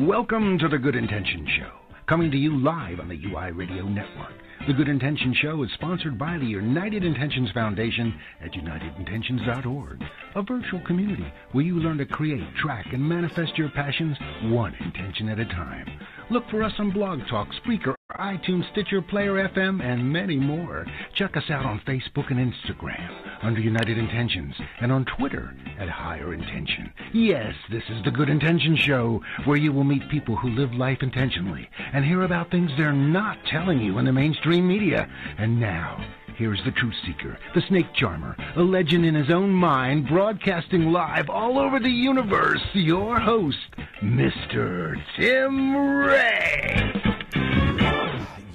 Welcome to the Good Intention Show, coming to you live on the UI Radio Network. The Good Intention Show is sponsored by the United Intentions Foundation at unitedintentions.org, a virtual community where you learn to create, track, and manifest your passions one intention at a time. Look for us on Blog Talk, Spreaker, iTunes, Stitcher, Player FM, and many more. Check us out on Facebook and Instagram under United Intentions and on Twitter at Higher Intention. Yes, this is the Good Intention Show, where you will meet people who live life intentionally and hear about things they're not telling you in the mainstream media. And now, here's the truth seeker, the snake charmer, a legend in his own mind, broadcasting live all over the universe, your host, Mr. Tim Ray.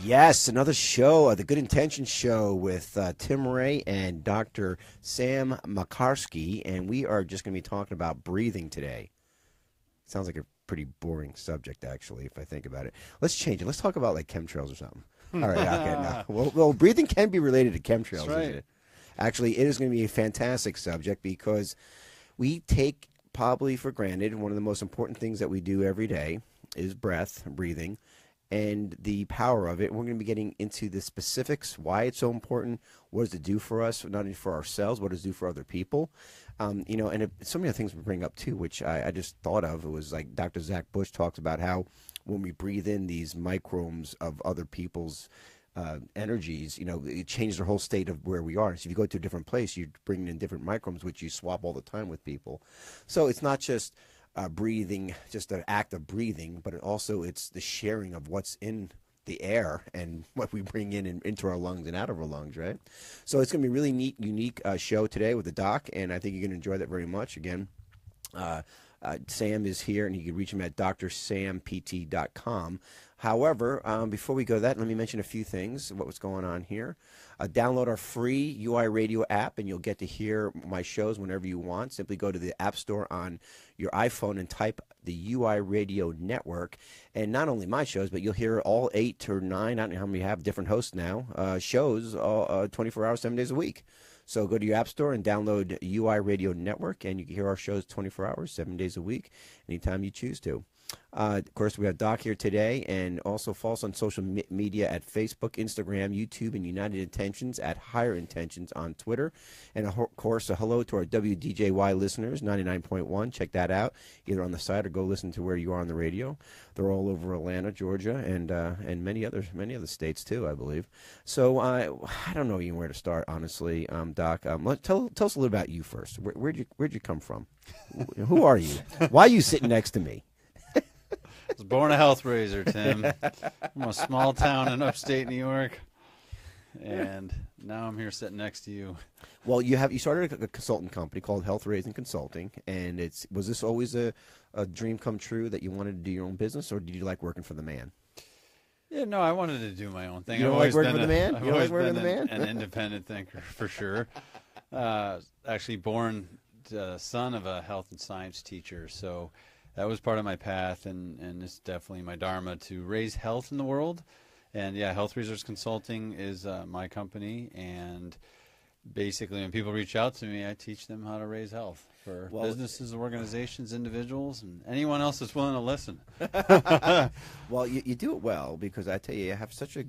Yes, another show, the Good Intention Show with Tim Ray and Dr. Sam Makarsky, and we are just going to be talking about breathing today. Sounds like a pretty boring subject, actually, if I think about it. Let's change it. Let's talk about, like, chemtrails or something. All right, okay, no. Well, breathing can be related to chemtrails, right. isn't it? Actually, it is going to be a fantastic subject because we take probably for granted one of the most important things that we do every day is breathing, and the power of it. We're going to be getting into the specifics, why it's so important, what does it do for us, not only for ourselves, what does it do for other people. And so many other things we bring up, too, which I just thought of. It was like Dr. Zach Bush talks about how when we breathe in these microbes of other people's energies, it changes the whole state of where we are. So if you go to a different place, you're bringing in different microbes, which you swap all the time with people. So it's not just breathing, just an act of breathing, but it's the sharing of what's in the air and what we bring in and into our lungs and out of our lungs, right? So it's going to be a really neat, unique show today with the doc, and I think you're going to enjoy that very much. Again, Sam is here, and you can reach him at drsampt.com. However, before we go to that, let me mention a few things, what was going on here. Download our free UI Radio app, and you'll get to hear my shows whenever you want. Simply go to the App Store on your iPhone and type the UI Radio Network. And not only my shows, but you'll hear all 8 or 9, I don't know how many have, different hosts now, shows 24 hours, 7 days a week. So go to your App Store and download UI Radio Network, and you can hear our shows 24 hours, 7 days a week, anytime you choose to. Of course, we have Doc here today, and also follow us on social media at Facebook, Instagram, YouTube, and United Intentions at Higher Intentions on Twitter. And, of course, a hello to our WDJY listeners, 99.1. Check that out, either on the site or go listen to where you are on the radio. They're all over Atlanta, Georgia, and many other states, too, I believe. So I don't know even where to start, honestly, Doc. Tell us a little about you first. Where'd you come from? Who are you? Why are you sitting next to me? I was born a health raiser, Tim. From a small town in upstate New York, and now I'm here sitting next to you. Well, you started a consulting company called Health Raising Consulting, and was this always a dream come true that you wanted to do your own business, or did you like working for the man? Yeah, no, I wanted to do my own thing. You don't like working for the man? You don't like working for the man? An independent thinker, for sure. Actually born son of a health and science teacher, so that was part of my path, and it's definitely my dharma to raise health in the world. And yeah, Health Raisers Consulting is my company, and basically when people reach out to me, I teach them how to raise health for businesses, organizations, individuals, and anyone else that's willing to listen. Well, you do it well, because I tell you, you have such I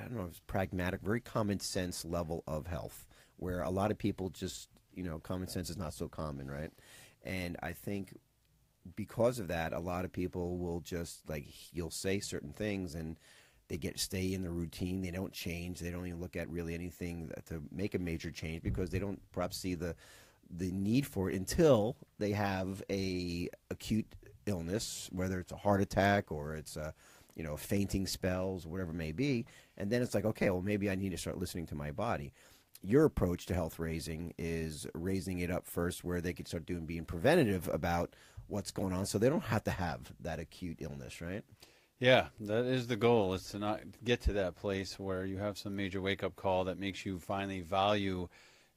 don't know, it's pragmatic, very common sense level of health, where a lot of people just, common sense is not so common, right? And I think because of that, a lot of people will just, you'll say certain things and they stay in the routine. They don't change. They don't even look at really anything to make a major change, because they don't perhaps see the need for it until they have a acute illness, whether it's a heart attack or it's fainting spells, whatever it may be. And then it's like, okay, well, maybe I need to start listening to my body. Your approach to health raising is raising it up first, where they could start being preventative about what's going on, so they don't have to have that acute illness, right? Yeah, that is the goal, is to not get to that place where you have some major wake-up call that makes you finally value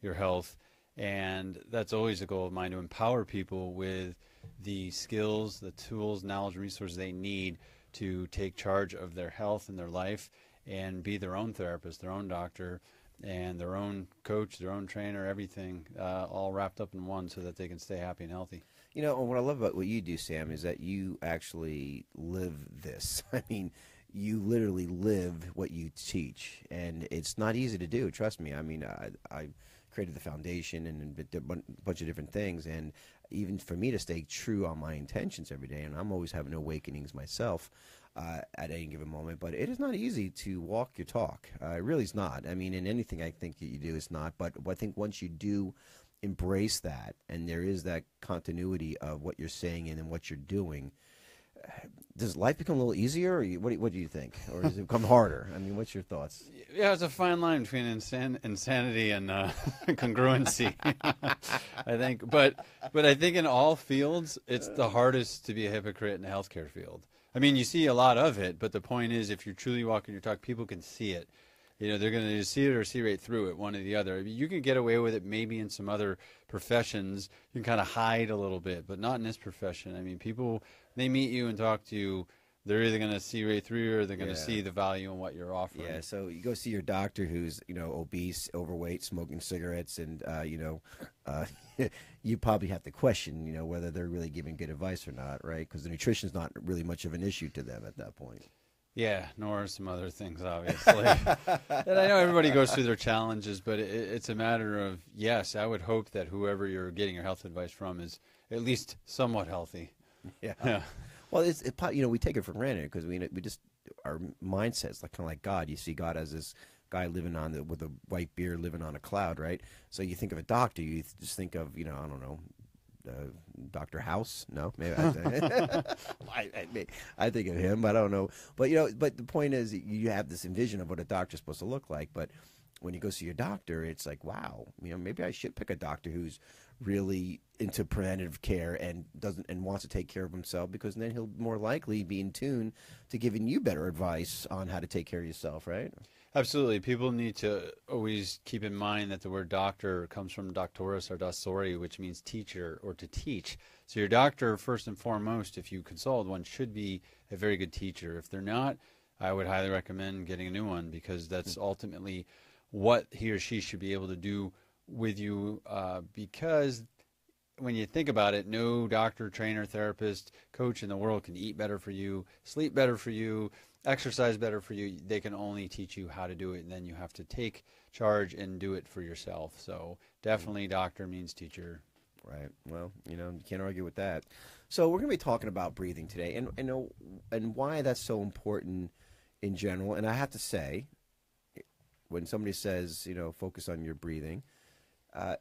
your health. And that's always a goal of mine, to empower people with the skills, the tools, knowledge, resources they need to take charge of their health and their life and be their own therapist, their own doctor, and their own coach, their own trainer, everything, all wrapped up in one so that they can stay happy and healthy. You know, and what I love about what you do, Sam, is that you actually live this. I mean, you literally live what you teach, and it's not easy to do. Trust me. I mean, I created the foundation and a bunch of different things, and even for me to stay true on my intentions every day, and I'm always having awakenings myself at any given moment, but it is not easy to walk your talk. It really is not. I mean, in anything I think that you do, it's not. But I think once you do embrace that, and there is that continuity of what you're saying and what you're doing, does life become a little easier, or what do you think? Or does it become harder? I mean, what's your thoughts? Yeah, it's a fine line between insanity and congruency, I think. But I think in all fields, it's the hardest to be a hypocrite in the healthcare field. I mean, you see a lot of it, but the point is, if you're truly walking your talk, people can see it. You know, they're going to see it or see right through it, one or the other. I mean, you can get away with it maybe in some other professions. You can kind of hide a little bit, but not in this profession. I mean, people, they meet you and talk to you, they're either going to see right through you or they're going to see the value in what you're offering. Yeah, so you go see your doctor who's, you know, obese, overweight, smoking cigarettes, and, you probably have to question, you know, whether they're really giving good advice or not, right? Because the nutrition's not really much of an issue to them at that point. Yeah, nor some other things, obviously. And I know everybody goes through their challenges, but it's a matter of, yes, I would hope that whoever you're getting your health advice from is at least somewhat healthy. Yeah. Well, we take it for granted because we just, our mindset's like kind of like God. You see God as this guy living with a white beard, living on a cloud, right? So you think of a doctor, you just think of, I don't know, Dr. House? No, maybe I think of him. I don't know, but but the point is, you have this envision of what a doctor's supposed to look like. But when you go see your doctor, it's like, wow, maybe I should pick a doctor who's really into preventative care and wants to take care of himself, because then he'll more likely be in tune to giving you better advice on how to take care of yourself, right? Absolutely. People need to always keep in mind that the word doctor comes from doctorus or doctori, which means teacher or to teach. So your doctor, first and foremost, if you consult one, should be a very good teacher. If they're not, I would highly recommend getting a new one, because that's ultimately what he or she should be able to do with you, because when you think about it, no doctor, trainer, therapist, coach in the world can eat better for you, sleep better for you, exercise better for you. They can only teach you how to do it, and then you have to take charge and do it for yourself. So definitely doctor means teacher. Right. Well, you can't argue with that. So we're going to be talking about breathing today, and why that's so important in general. And I have to say, when somebody says, focus on your breathing,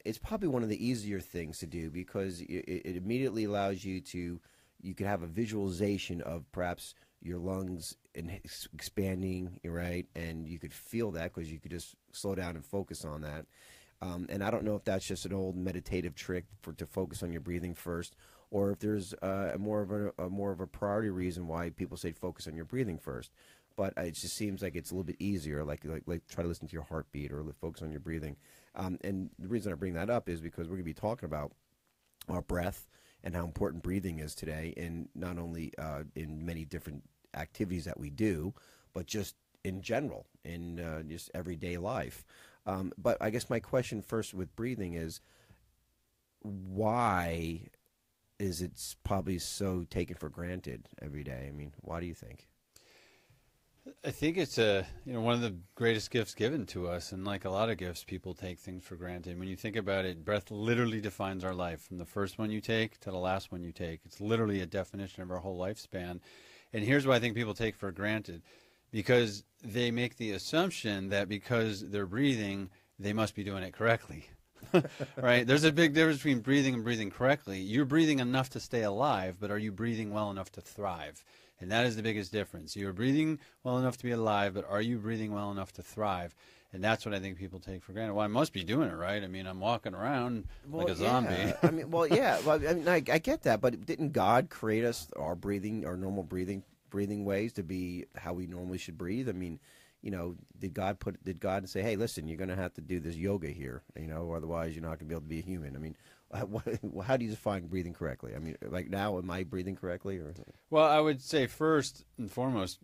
it's probably one of the easier things to do, because it immediately allows you can have a visualization of perhaps your lungs expanding, right? And you could feel that because you could just slow down and focus on that. And I don't know if that's just an old meditative trick to focus on your breathing first, or if there's more of a priority reason why people say focus on your breathing first. But it just seems like it's a little bit easier, like try to listen to your heartbeat or focus on your breathing. And the reason I bring that up is because we're going to be talking about our breath and how important breathing is today, and not only in many different activities that we do, but just in general, in just everyday life. But I guess my question first with breathing is, why is it probably so taken for granted every day? I mean, why do you think? I think it's one of the greatest gifts given to us, and like a lot of gifts, people take things for granted. When you think about it, breath literally defines our life, from the first one you take to the last one you take. It's literally a definition of our whole lifespan. And here's what I think people take for granted, because they make the assumption that because they're breathing, they must be doing it correctly. Right? There's a big difference between breathing and breathing correctly. You're breathing enough to stay alive, but are you breathing well enough to thrive? And that is the biggest difference. You're breathing well enough to be alive, but are you breathing well enough to thrive? And that's what I think people take for granted. Well, I must be doing it right. I mean, I'm walking around like a zombie. I mean, I get that, but didn't God create us, our normal breathing ways to be how we normally should breathe? I mean, did God say, hey, listen, you're going to have to do this yoga here, or otherwise you're not going to be able to be a human? I mean, how do you define breathing correctly? I mean, like now, am I breathing correctly? Or? Well, I would say first and foremost,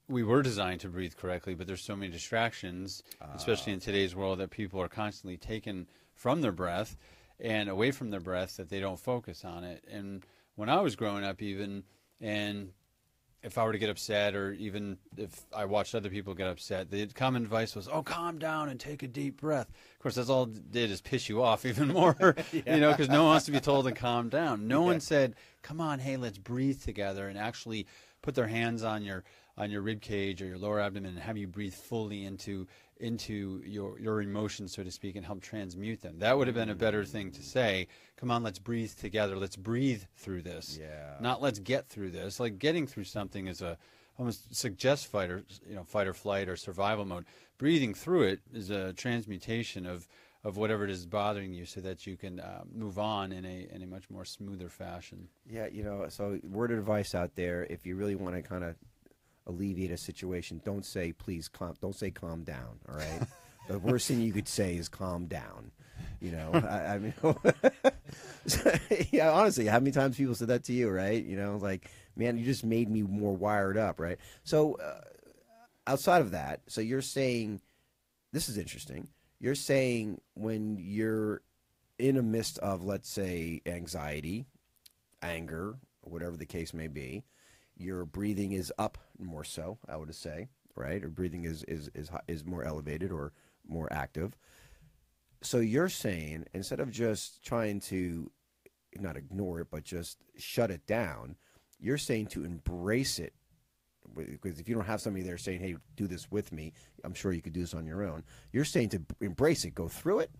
we were designed to breathe correctly, but there's so many distractions, especially in today's world, that people are constantly taken from their breath and away from their breath, that they don't focus on it. And when I was growing up even, and if I were to get upset, or even if I watched other people get upset, the common advice was, oh, calm down and take a deep breath. Of course, that's all it did is piss you off even more, you know, because no one wants to be told to calm down. No one said, come on, hey, let's breathe together, and actually put their hands on your rib cage or your lower abdomen and have you breathe fully into your emotions, so to speak, and help transmute them. That would have been a better thing to say. Come on, let's breathe together. Let's breathe through this. Yeah. Not let's get through this. Like getting through something is almost suggests fight or flight or survival mode. Breathing through it is a transmutation of whatever it is bothering you, so that you can move on in a much more smoother fashion. Yeah, so word of advice out there, if you really want to kind of alleviate a situation, don't say calm down, all right? The worst thing you could say is calm down. I mean, yeah, honestly, how many times people said that to you, right? Like, man, you just made me more wired up, right? So outside of that, so you're saying, this is interesting, you're saying when you're in a midst of, let's say, anxiety, anger, whatever the case may be, your breathing is up more so, I would say, right? Or breathing is more elevated or more active. So you're saying, instead of just trying to not ignore it, but just shut it down, you're saying to embrace it. Because if you don't have somebody there saying, hey, do this with me, I'm sure you could do this on your own. You're saying to embrace it, go through it.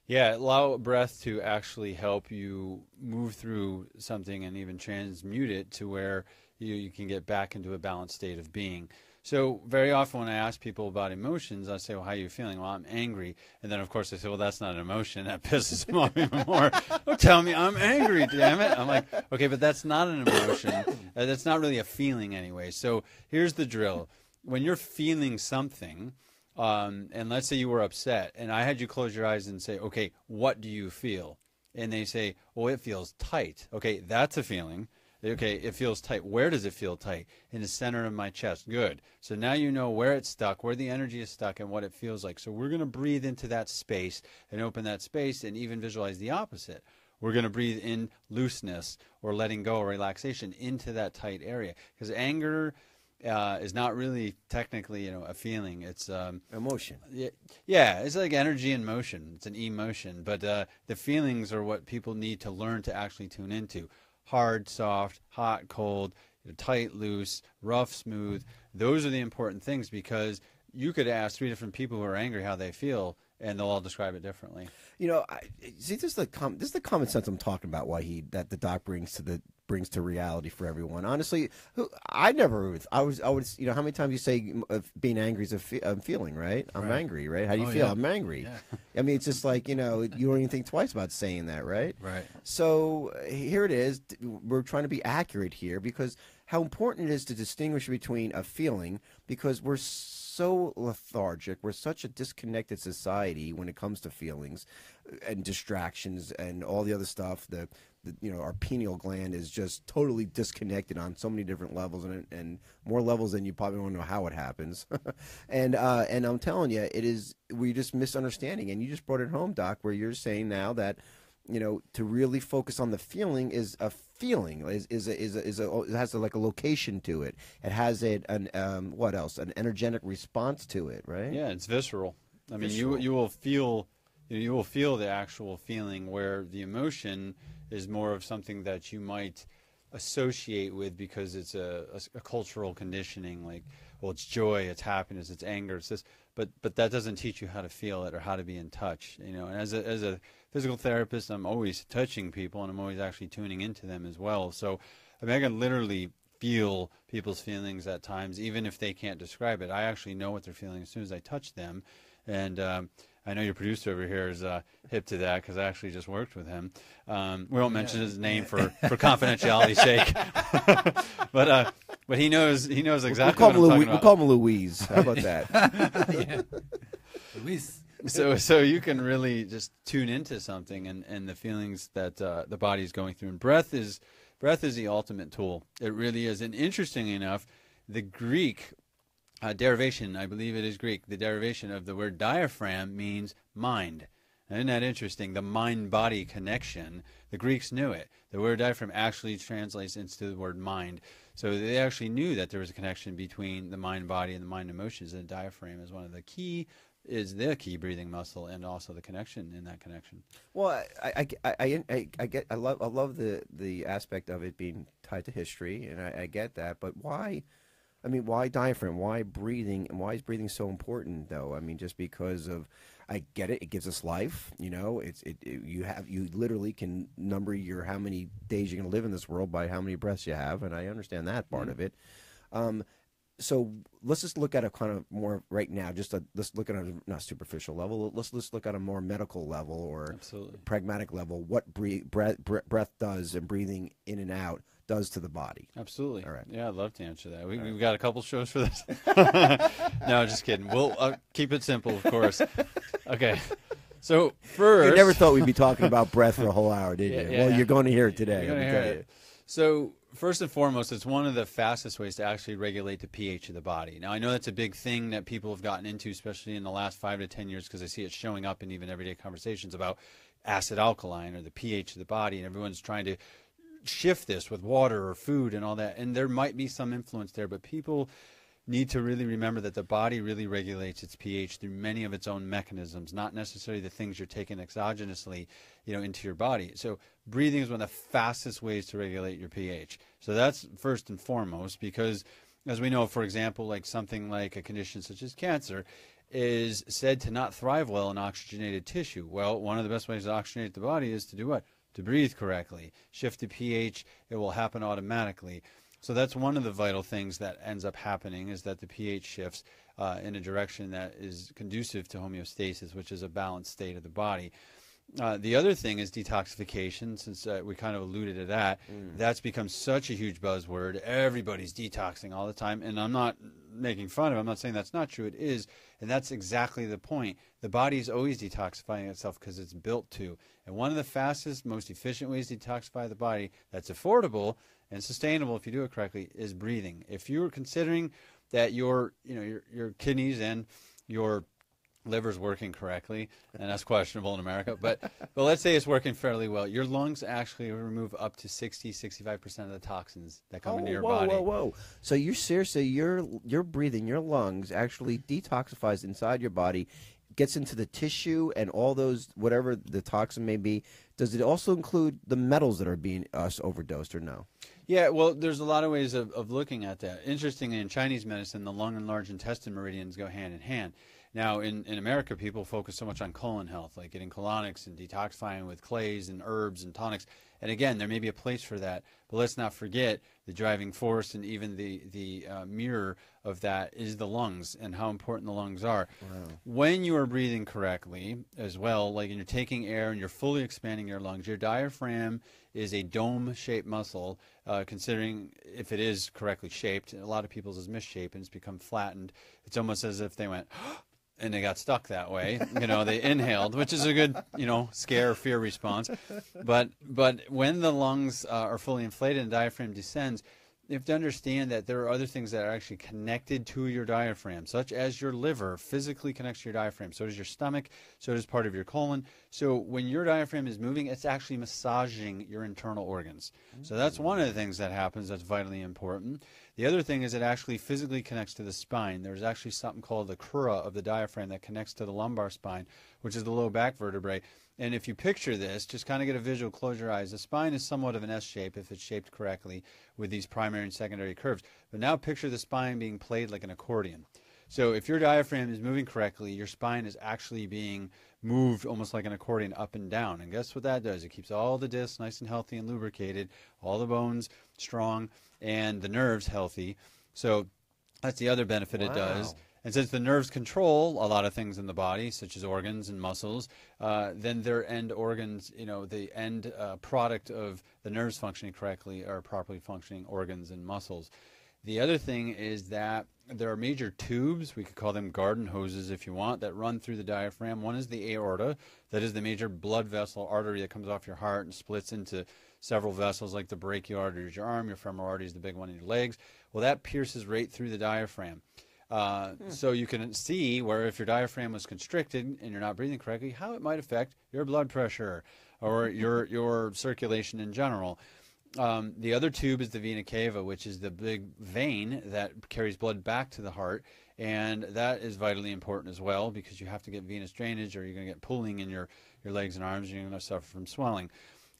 Yeah, allow breath to actually help you move through something and even transmute it to where you can get back into a balanced state of being. So very often when I ask people about emotions, I say, well, how are you feeling? Well, I'm angry. And then, of course, they say, well, that's not an emotion. That pisses them off even more. Don't tell me I'm angry, damn it. I'm like, okay, but that's not an emotion. That's not really a feeling anyway. So here's the drill. When you're feeling something, and let's say you were upset, and I had you close your eyes and say, okay, what do you feel? And they say, oh, it feels tight. Okay, that's a feeling. Okay, it feels tight. Where does it feel tight? In the center of my chest. Good. So now you know where it's stuck, where the energy is stuck, and what it feels like. So we're going to breathe into that space and open that space, and even visualize the opposite. We're going to breathe in looseness or letting go or relaxation into that tight area. Because anger is not really technically, a feeling. It's emotion. Yeah, it's like energy in motion. It's an emotion. But the feelings are what people need to learn to actually tune into. Hard, soft, hot, cold, tight, loose, rough, smooth. Those are the important things, because you could ask 3 different people who are angry how they feel, and they'll all describe it differently. See, this is the common sense I'm talking about. That the doc brings to reality for everyone. Honestly, I was how many times you say being angry is a feeling, right? I'm angry, right? How do you feel? Yeah. I'm angry. Yeah. I mean, it's just like, you don't even think twice about saying that, right? Right. So here it is. We're trying to be accurate here, because how important it is to distinguish between a feeling, because we're so lethargic. We're such a disconnected society when it comes to feelings and distractions and all the other stuff. Our pineal gland is just totally disconnected on so many different levels, and more levels than you probably don't know how it happens. and I'm telling you, we're just misunderstanding. And you just brought it home, Doc, where you're saying now that, to really focus on the feeling is a feeling, it has like a location to it. It has what else? An energetic response to it, right? Yeah, it's visceral. I mean, you will feel the actual feeling, where the emotion is more of something that you might associate with because it's a cultural conditioning, like, well, it's joy, it's happiness, it's anger, it's this, but that doesn't teach you how to feel it or how to be in touch, And as a physical therapist, I'm always touching people, and I'm always actually tuning into them as well. So I mean, I can literally feel people's feelings at times, even if they can't describe it. I actually know what they're feeling as soon as I touch them. And I know your producer over here is hip to that, because I actually just worked with him. We won't mention his name for confidentiality's sake, but he knows exactly what I'm talking about. We'll call him Louise. How about that? Louise. So you can really just tune into something and the feelings that the body's going through. And breath is the ultimate tool. It really is. And interestingly enough, the Greek derivation, I believe it is Greek, the derivation of the word diaphragm means mind. Isn't that interesting? The mind-body connection. The Greeks knew it. The word diaphragm actually translates into the word mind. So they actually knew that there was a connection between the mind-body and the mind emotions. And the diaphragm is one of the key, is the key breathing muscle, and also the connection in that connection. Well, I love the aspect of it being tied to history, and I get that. But why? I mean, why diaphragm? Why breathing? And why is breathing so important, though? I mean, just because of, I get it. It gives us life. You know, you literally can number your how many days you're going to live in this world by how many breaths you have, and I understand that part of it. So let's just look at a kind of more right now. Let's look at a not superficial level. Let's look at a more medical level or pragmatic level. What breath does and breathing in and out does to the body. Absolutely. All right. Yeah, I'd love to answer that. We've got a couple shows for this. No, just kidding. We'll keep it simple, of course. Okay. So first, you never thought we'd be talking about breath for a whole hour, did you? Yeah. You're going to hear it today. You're going to hear it. So first and foremost, it's one of the fastest ways to actually regulate the pH of the body. Now, I know that's a big thing that people have gotten into, especially in the last 5 to 10 years, because I see it showing up in even everyday conversations about acid alkaline or the pH of the body, and everyone's trying to shift this with water or food and all that. And there might be some influence there, but people need to really remember that the body really regulates its pH through many of its own mechanisms, not necessarily the things you're taking exogenously, into your body. So breathing is one of the fastest ways to regulate your pH. So that's first and foremost, because as we know, for example, like something like a condition such as cancer is said to not thrive well in oxygenated tissue. Well, one of the best ways to oxygenate the body is to do what? To breathe correctly. Shift the pH, it will happen automatically. So that's one of the vital things that ends up happening, is that the pH shifts in a direction that is conducive to homeostasis, which is a balanced state of the body. The other thing is detoxification, since we kind of alluded to that. That's become such a huge buzzword. Everybody's detoxing all the time, and I'm not making fun of it. I'm not saying that's not true. It is, and that's exactly the point. The body is always detoxifying itself because it's built to. And one of the fastest, most efficient ways to detoxify the body that's affordable and sustainable if you do it correctly is breathing. If you're considering that your kidneys and your liver's working correctly, and that's questionable in America, but let's say it's working fairly well, your lungs actually remove up to 60-65% of the toxins that come into your body. Whoa. So you're seriously, your breathing, your lungs actually detoxifies inside your body, gets into the tissue and all those, whatever the toxin may be. Does it also include the metals that are being overdosed, or no? Yeah, well, there's a lot of ways of looking at that. Interestingly, in Chinese medicine, the lung and large intestine meridians go hand in hand. Now, in America, people focus so much on colon health, like getting colonics and detoxifying with clays and herbs and tonics. And again, there may be a place for that, but let's not forget the driving force and even the mirror of that is the lungs and how important the lungs are. Wow. When you are breathing correctly as well, like when you're taking air and you're fully expanding your lungs, your diaphragm is a dome-shaped muscle, considering if it is correctly shaped. A lot of people's is misshapen, it's become flattened. It's almost as if they went, and they got stuck that way. They inhaled, which is a good, scare, fear response. But when the lungs are fully inflated and the diaphragm descends, you have to understand that there are other things that are actually connected to your diaphragm, such as your liver physically connects to your diaphragm. So does your stomach, so does part of your colon. So when your diaphragm is moving, it's actually massaging your internal organs. So that's one of the things that happens that's vitally important. The other thing is it actually physically connects to the spine. There's actually something called the crura of the diaphragm that connects to the lumbar spine, which is the low back vertebrae. And if you picture this, just kind of get a visual, close your eyes. The spine is somewhat of an S shape if it's shaped correctly with these primary and secondary curves. But now picture the spine being played like an accordion. So if your diaphragm is moving correctly, your spine is actually being moved almost like an accordion up and down. And guess what that does? It keeps all the discs nice and healthy and lubricated, all the bones strong, and the nerves healthy. So that's the other benefit it does. And since the nerves control a lot of things in the body, such as organs and muscles, then their end organs, the end product of the nerves functioning correctly are properly functioning organs and muscles. The other thing is that there are major tubes, we could call them garden hoses if you want, that run through the diaphragm. One is the aorta, that is the major blood vessel artery that comes off your heart and splits into several vessels, like the brachial artery is your arm, your femoral artery is the big one in your legs. Well, that pierces right through the diaphragm. So you can see where if your diaphragm was constricted and you're not breathing correctly, how it might affect your blood pressure or your circulation in general. The other tube is the vena cava, which is the big vein that carries blood back to the heart, and that is vitally important as well because you have to get venous drainage or you're going to get pooling in your legs and arms and you're going to suffer from swelling.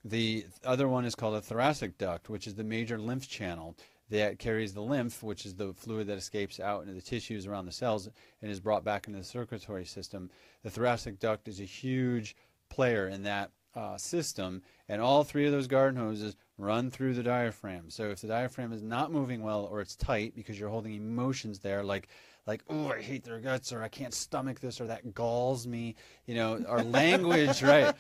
The other one is called a thoracic duct, which is the major lymph channel that carries the lymph, which is the fluid that escapes out into the tissues around the cells and is brought back into the circulatory system. The thoracic duct is a huge player in that system, and all three of those garden hoses run through the diaphragm. So if the diaphragm is not moving well or it's tight because you're holding emotions there, like oh, I hate their guts, or I can't stomach this, or that galls me, our language, right?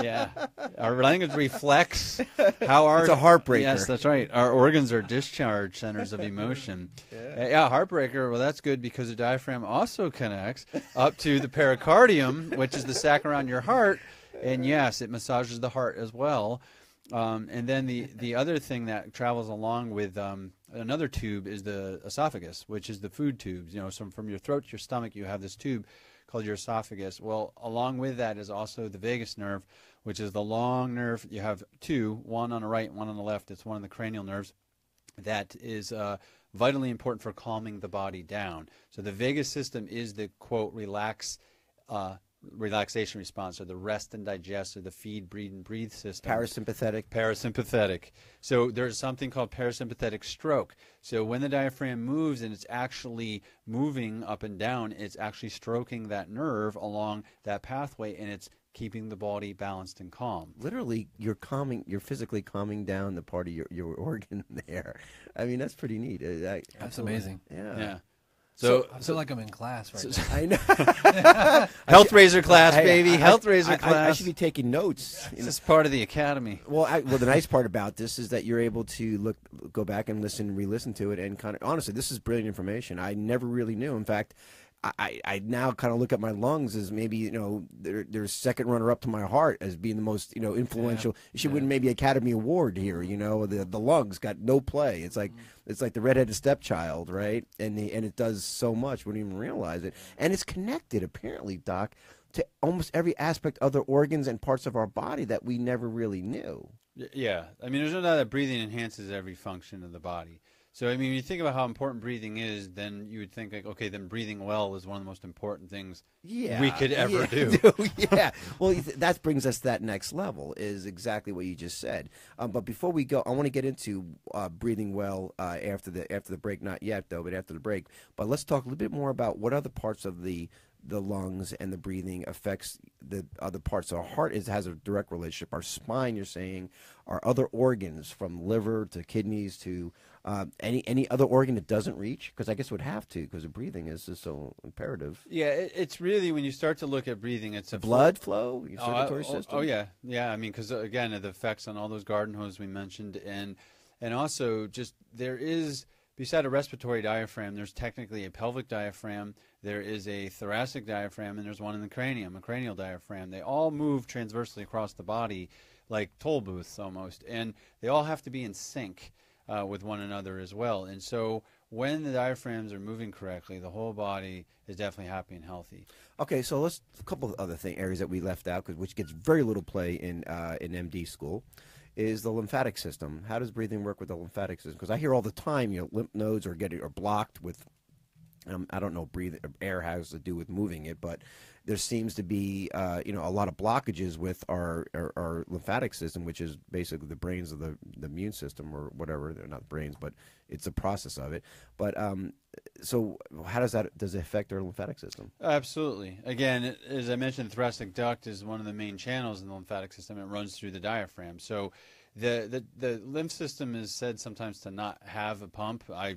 Yeah, our language reflects how our... It's a heartbreaker. Yes, that's right. Our organs are discharge centers of emotion. Yeah, heartbreaker. Well, that's good because the diaphragm also connects up to the pericardium, which is the sac around your heart, and yes, it massages the heart as well. And then the other thing that travels along with another tube is the esophagus, which is the food tubes. So from your throat to your stomach, you have this tube called your esophagus. Well, along with that is also the vagus nerve, which is the long nerve. You have two, one on the right, one on the left. It's one of the cranial nerves that is vitally important for calming the body down. So the vagus system is the, quote, relaxation response, or the rest and digest, or the feed, breathe, and breathe system. Parasympathetic. So there's something called parasympathetic stroke. So when the diaphragm moves and it's actually moving up and down, it's actually stroking that nerve along that pathway, and it's keeping the body balanced and calm. Literally, you're physically calming down the part of your organ there. I mean, that's pretty neat. That's amazing. Yeah. So I feel like I'm in class right now. I know. Health Razor class, baby. Health Razor class. I should be taking notes. This is part of the academy. Well, the nice part about this is that you're able to go back and re-listen to it, and kind of honestly, this is brilliant information. I never really knew. In fact, I now kind of look at my lungs as maybe they're second runner up to my heart as being the most influential. It should win maybe Academy Award here. The lungs got no play. It's like the redheaded stepchild, right? And it does so much. We don't even realize it. And it's connected apparently, Doc, to almost every aspect, other organs and parts of our body that we never really knew. Yeah, I mean, there's no doubt that breathing enhances every function of the body. So, I mean, when you think about how important breathing is, then you would think, like, okay, then breathing well is one of the most important things we could ever do. Yeah. Well, that brings us to that next level, is exactly what you just said. But before we go, I want to get into breathing well after the break. Not yet, though, but after the break. But let's talk a little bit more about what other parts of the lungs and the breathing affects the other parts. So our heart has a direct relationship. Our spine, you're saying, our other organs, from liver to kidneys to any other organ that doesn't reach? Because I guess it would have to, because the breathing is just so imperative. Yeah, it's really, when you start to look at breathing, it's a blood flow, your circulatory system. Oh yeah. I mean, because again, it affects on all those garden hoses we mentioned, and also just there is, beside a respiratory diaphragm, there's technically a pelvic diaphragm, there is a thoracic diaphragm, and there's one in the cranium, a cranial diaphragm. They all move transversely across the body like toll booths almost, and they all have to be in sync with one another as well. And so when the diaphragms are moving correctly, the whole body is definitely happy and healthy. Okay, so a couple of other areas that we left out, which gets very little play in MD school, is the lymphatic system. How does breathing work with the lymphatic system? Because I hear all the time, lymph nodes are blocked with, I don't know, air has to do with moving it, but there seems to be a lot of blockages with our lymphatic system, which is basically the brains of the immune system, or whatever. They're not brains, but it's a process of it. But so how does it affect our lymphatic system? Absolutely. Again, as I mentioned, the thoracic duct is one of the main channels in the lymphatic system. It runs through the diaphragm. So the lymph system is said sometimes to not have a pump. I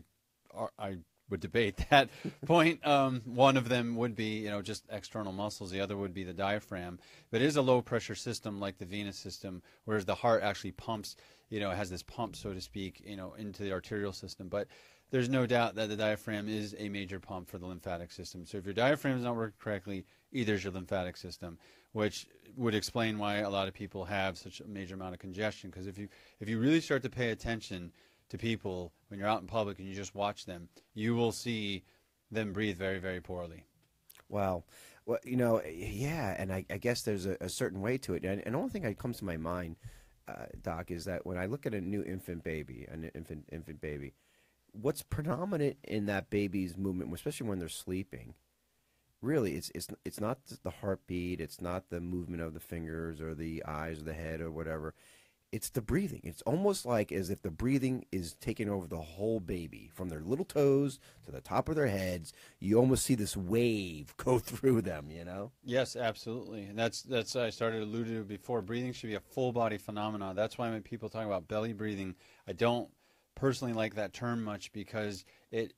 would debate that point. One of them would be, just external muscles. The other would be the diaphragm. But it is a low-pressure system like the venous system, whereas the heart actually pumps, it has this pump, so to speak, into the arterial system. But there's no doubt that the diaphragm is a major pump for the lymphatic system. So if your diaphragm is not working correctly, either is your lymphatic system, which would explain why a lot of people have such a major amount of congestion. Because if you really start to pay attention to people when you're out in public and you just watch them, you will see then breathe very, very poorly. Wow. Well, yeah, and I guess there's a certain way to it. And the only thing that comes to my mind, Doc, is that when I look at a new infant baby, what's predominant in that baby's movement, especially when they're sleeping, really, it's not the heartbeat, it's not the movement of the fingers or the eyes or the head or whatever. It's the breathing. It's almost like as if the breathing is taking over the whole baby, from their little toes to the top of their heads. You almost see this wave go through them, Yes, absolutely. And that's I started alluding to before. Breathing should be a full body phenomenon. That's why when people talk about belly breathing, I don't personally like that term much, because it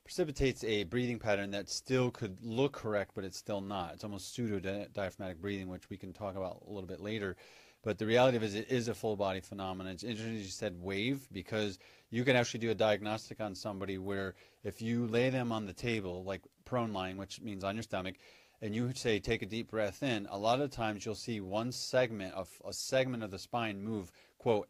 precipitates a breathing pattern that still could look correct, but it's still not. It's almost pseudo-diaphragmatic breathing, which we can talk about a little bit later. But the reality of it is, it is a full body phenomenon. It's interesting you said wave, because you can actually do a diagnostic on somebody where if you lay them on the table, like prone lying, which means on your stomach, and you say take a deep breath in, a lot of times you'll see a segment of the spine move, quote,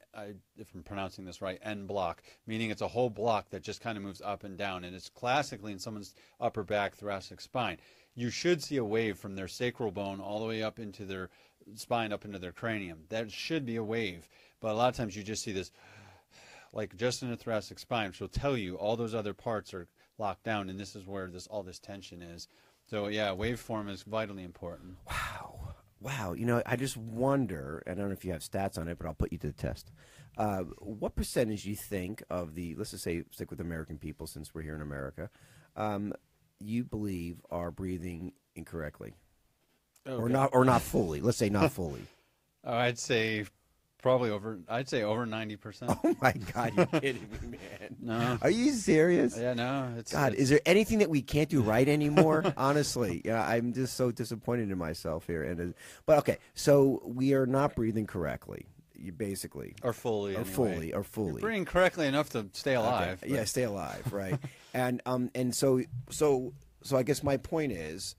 if I'm pronouncing this right, en bloc, meaning it's a whole block that just kind of moves up and down, and it's classically in someone's upper back thoracic spine. You should see a wave from their sacral bone all the way up into their spine, up into their cranium. That should be a wave, but a lot of times you just see this, like just in the thoracic spine, which will tell you all those other parts are locked down, and this is where all this tension is. So yeah, waveform is vitally important. Wow. I just wonder, I don't know if you have stats on it, but I'll put you to the test. What percentage you think of let's just say, stick with American people since we're here in America, you believe are breathing incorrectly? Okay. Or not fully. Let's say not fully. I'd say over 90%. Oh my God, you're kidding me, man. No. Are you serious? Yeah, no. Is there anything that we can't do right anymore? Honestly, I'm just so disappointed in myself here. But okay, so we are not breathing correctly. You basically or fully. You're breathing correctly enough to stay alive. Okay. Yeah, stay alive, right? and so I guess my point is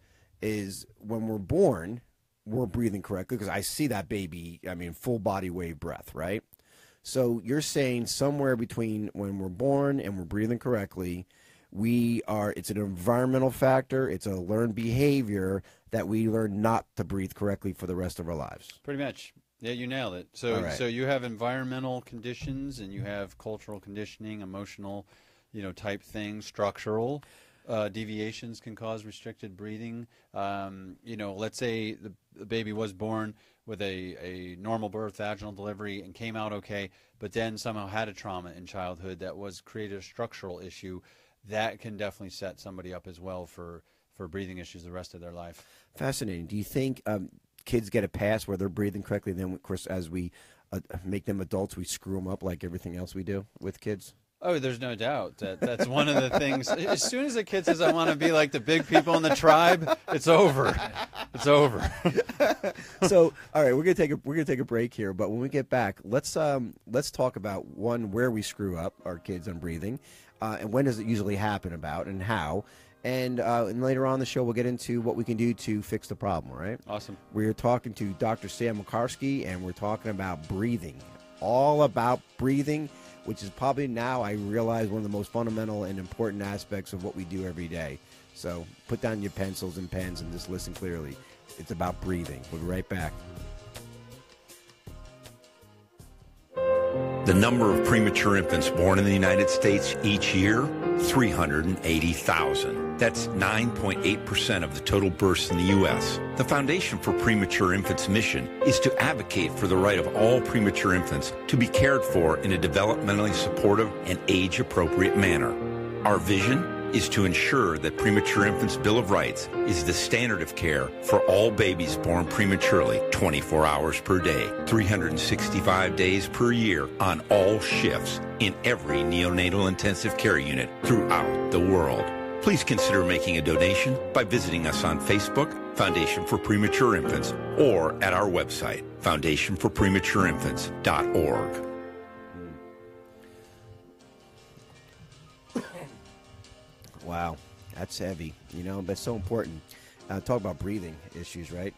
when we're born, we're breathing correctly, because I see that baby, full body wave breath, right? So you're saying somewhere between when we're born and we're breathing correctly, it's an environmental factor, it's a learned behavior that we learn not to breathe correctly for the rest of our lives. Pretty much. Yeah, you nailed it. So you have environmental conditions, and you have cultural conditioning, emotional, type things, structural. Deviations can cause restricted breathing. Let's say the baby was born with a normal birth, vaginal delivery, and came out okay, but then somehow had a trauma in childhood that created a structural issue. That can definitely set somebody up as well for breathing issues the rest of their life. Fascinating. Do you think kids get a pass where they're breathing correctly? Then, of course, as we make them adults, we screw them up like everything else we do with kids? Oh, there's no doubt that's one of the things. As soon as a kid says, "I want to be like the big people in the tribe," it's over. It's over. So, all right, we're gonna take a break here. But when we get back, let's talk about where we screw up our kids on breathing, and when does it usually happen, and how. And later on in the show, we'll get into what we can do to fix the problem. All right? Awesome. We're talking to Dr. Sam Makarski, and we're talking about breathing, all about breathing, which is probably now, I realize, one of the most fundamental and important aspects of what we do every day. So put down your pencils and pens and just listen clearly. It's about breathing. We'll be right back. The number of premature infants born in the United States each year, 380,000. That's 9.8% of the total births in the U.S. The Foundation for Premature Infants' mission is to advocate for the right of all premature infants to be cared for in a developmentally supportive and age-appropriate manner. Our vision is to ensure that Premature Infants' Bill of Rights is the standard of care for all babies born prematurely, 24 hours per day, 365 days per year, on all shifts, in every neonatal intensive care unit throughout the world. Please consider making a donation by visiting us on Facebook, Foundation for Premature Infants, or at our website, foundationforprematureinfants.org. Wow, that's heavy, but so important. Talk about breathing issues, right?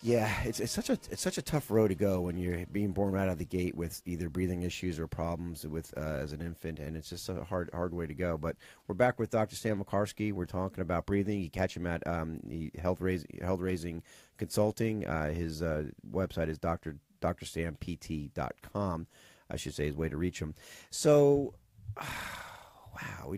Yeah, it's such a tough road to go when you're being born right out of the gate with either breathing issues or problems with as an infant, and it's just a hard way to go. But we're back with Dr. Stan Makarsky. We're talking about breathing. You catch him at the Health Raising Consulting. His website is drstanpt.com. I should say his way to reach him. So, wow,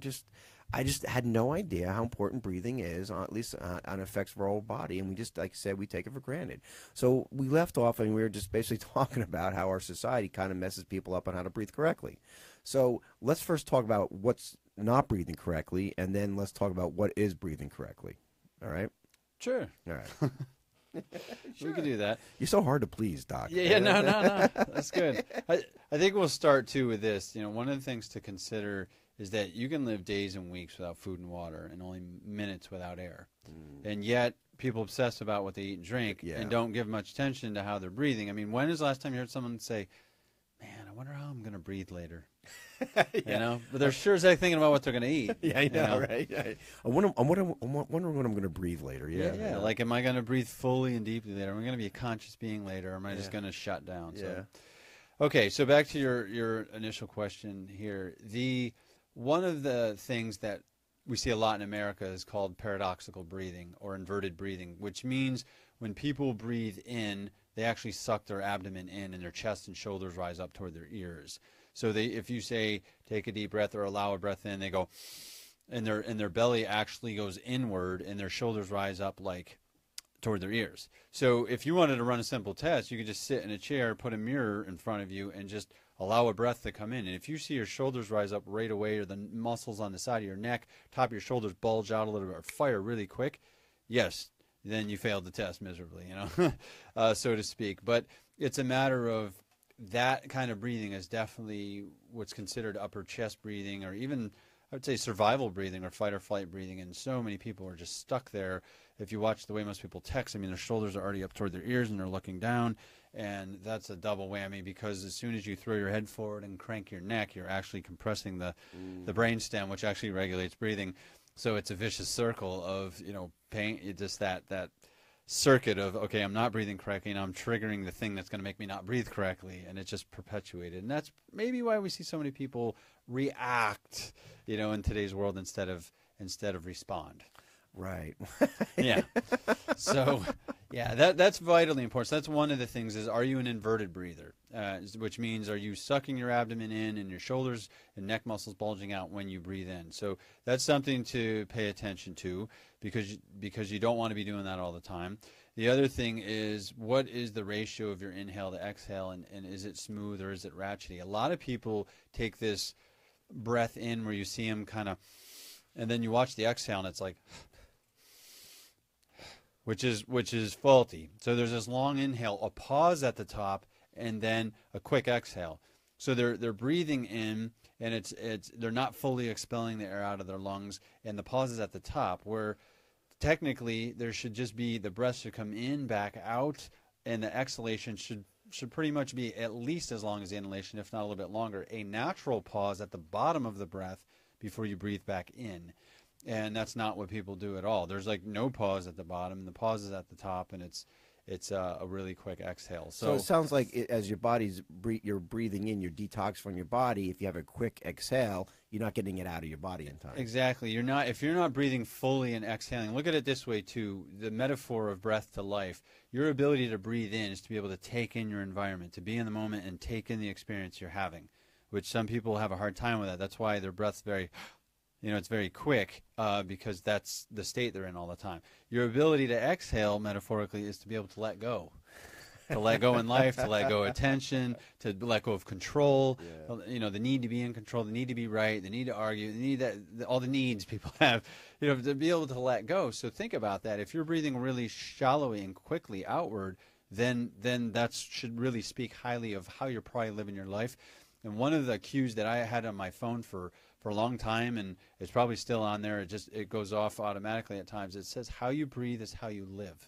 I just had no idea how important breathing is, at least on effects of our whole body, and we just, like I said, we take it for granted. So we left off, and we were just basically talking about how our society kind of messes people up on how to breathe correctly. So let's first talk about what's not breathing correctly, and then let's talk about what is breathing correctly. All right? Sure. All right. Sure. We can do that. You're so hard to please, Doc. Yeah, no. That's good. I think we'll start, too, with this. One of the things to consider is that you can live days and weeks without food and water and only minutes without air. And yet people obsess about what they eat and drink and don't give much attention to how they're breathing. I mean, when is the last time you heard someone say, man, I wonder how I'm going to breathe later? But they're sure as heck thinking about what they're going to eat. Yeah, I know, right? I'm wondering when I'm going to breathe later. Yeah. Like, am I going to breathe fully and deeply later? Am I going to be a conscious being later? Or am I just going to shut down? So, okay, so back to your initial question here. One of the things that we see a lot in America is called paradoxical breathing or inverted breathing, which means when people breathe in, they actually suck their abdomen in and their chest and shoulders rise up toward their ears. So if you say take a deep breath or allow a breath in, they go, and their belly actually goes inward and their shoulders rise up like toward their ears. So if you wanted to run a simple test, you could just sit in a chair, put a mirror in front of you, and just allow a breath to come in. And if you see your shoulders rise up right away or the muscles on the side of your neck, top of your shoulders bulge out a little bit or fire really quick, yes, then you failed the test miserably, so to speak. But it's a matter of that kind of breathing is definitely what's considered upper chest breathing, or even I would say survival breathing or fight or flight breathing. And so many people are just stuck there. If you watch the way most people text, I mean, their shoulders are already up toward their ears and they're looking down. And that's a double whammy, because as soon as you throw your head forward and crank your neck, you're actually compressing the brainstem, which actually regulates breathing. So it's a vicious circle of, pain, just that circuit of, okay, I'm not breathing correctly, and I'm triggering the thing that's going to make me not breathe correctly, and it's just perpetuated. And that's maybe why we see so many people react, in today's world instead of respond. Right. Yeah. So, that's vitally important. So that's one of the things is, are you an inverted breather? Which means, are you sucking your abdomen in and your shoulders and neck muscles bulging out when you breathe in? So that's something to pay attention to, because you don't want to be doing that all the time. The other thing is, what is the ratio of your inhale to exhale, and is it smooth or is it ratchety? A lot of people take this breath in where you see them kind of, and then you watch the exhale and it's like, which is faulty. So there's this long inhale, a pause at the top, and then a quick exhale. So they're breathing in, and they're not fully expelling the air out of their lungs, and the pause is at the top, where technically there should just be, the breath should come in, back out, and the exhalation should pretty much be at least as long as the inhalation, if not a little bit longer. A natural pause at the bottom of the breath before you breathe back in. And that's not what people do at all. There's like no pause at the bottom, and the pause is at the top, and it's a really quick exhale. So it sounds like as your body's you're breathing in, you're detoxifying your body. If you have a quick exhale, you're not getting it out of your body in time. Exactly. If you're not breathing fully and exhaling, look at it this way too. The metaphor of breath to life. Your ability to breathe in is to be able to take in your environment, to be in the moment and take in the experience you're having, which some people have a hard time with that. That's why their breath's very, it's very quick, because that's the state they're in all the time. Your ability to exhale, metaphorically, is to be able to let go. To let go in life, to let go of tension, to let go of control, the need to be in control, the need to be right, the need to argue, the need all the needs people have, to be able to let go. So think about that. If you're breathing really shallowly and quickly outward, then that should really speak highly of how you're probably living your life. And one of the cues that I had on my phone for a long time, and it's probably still on there, it goes off automatically at times. It says, how you breathe is how you live.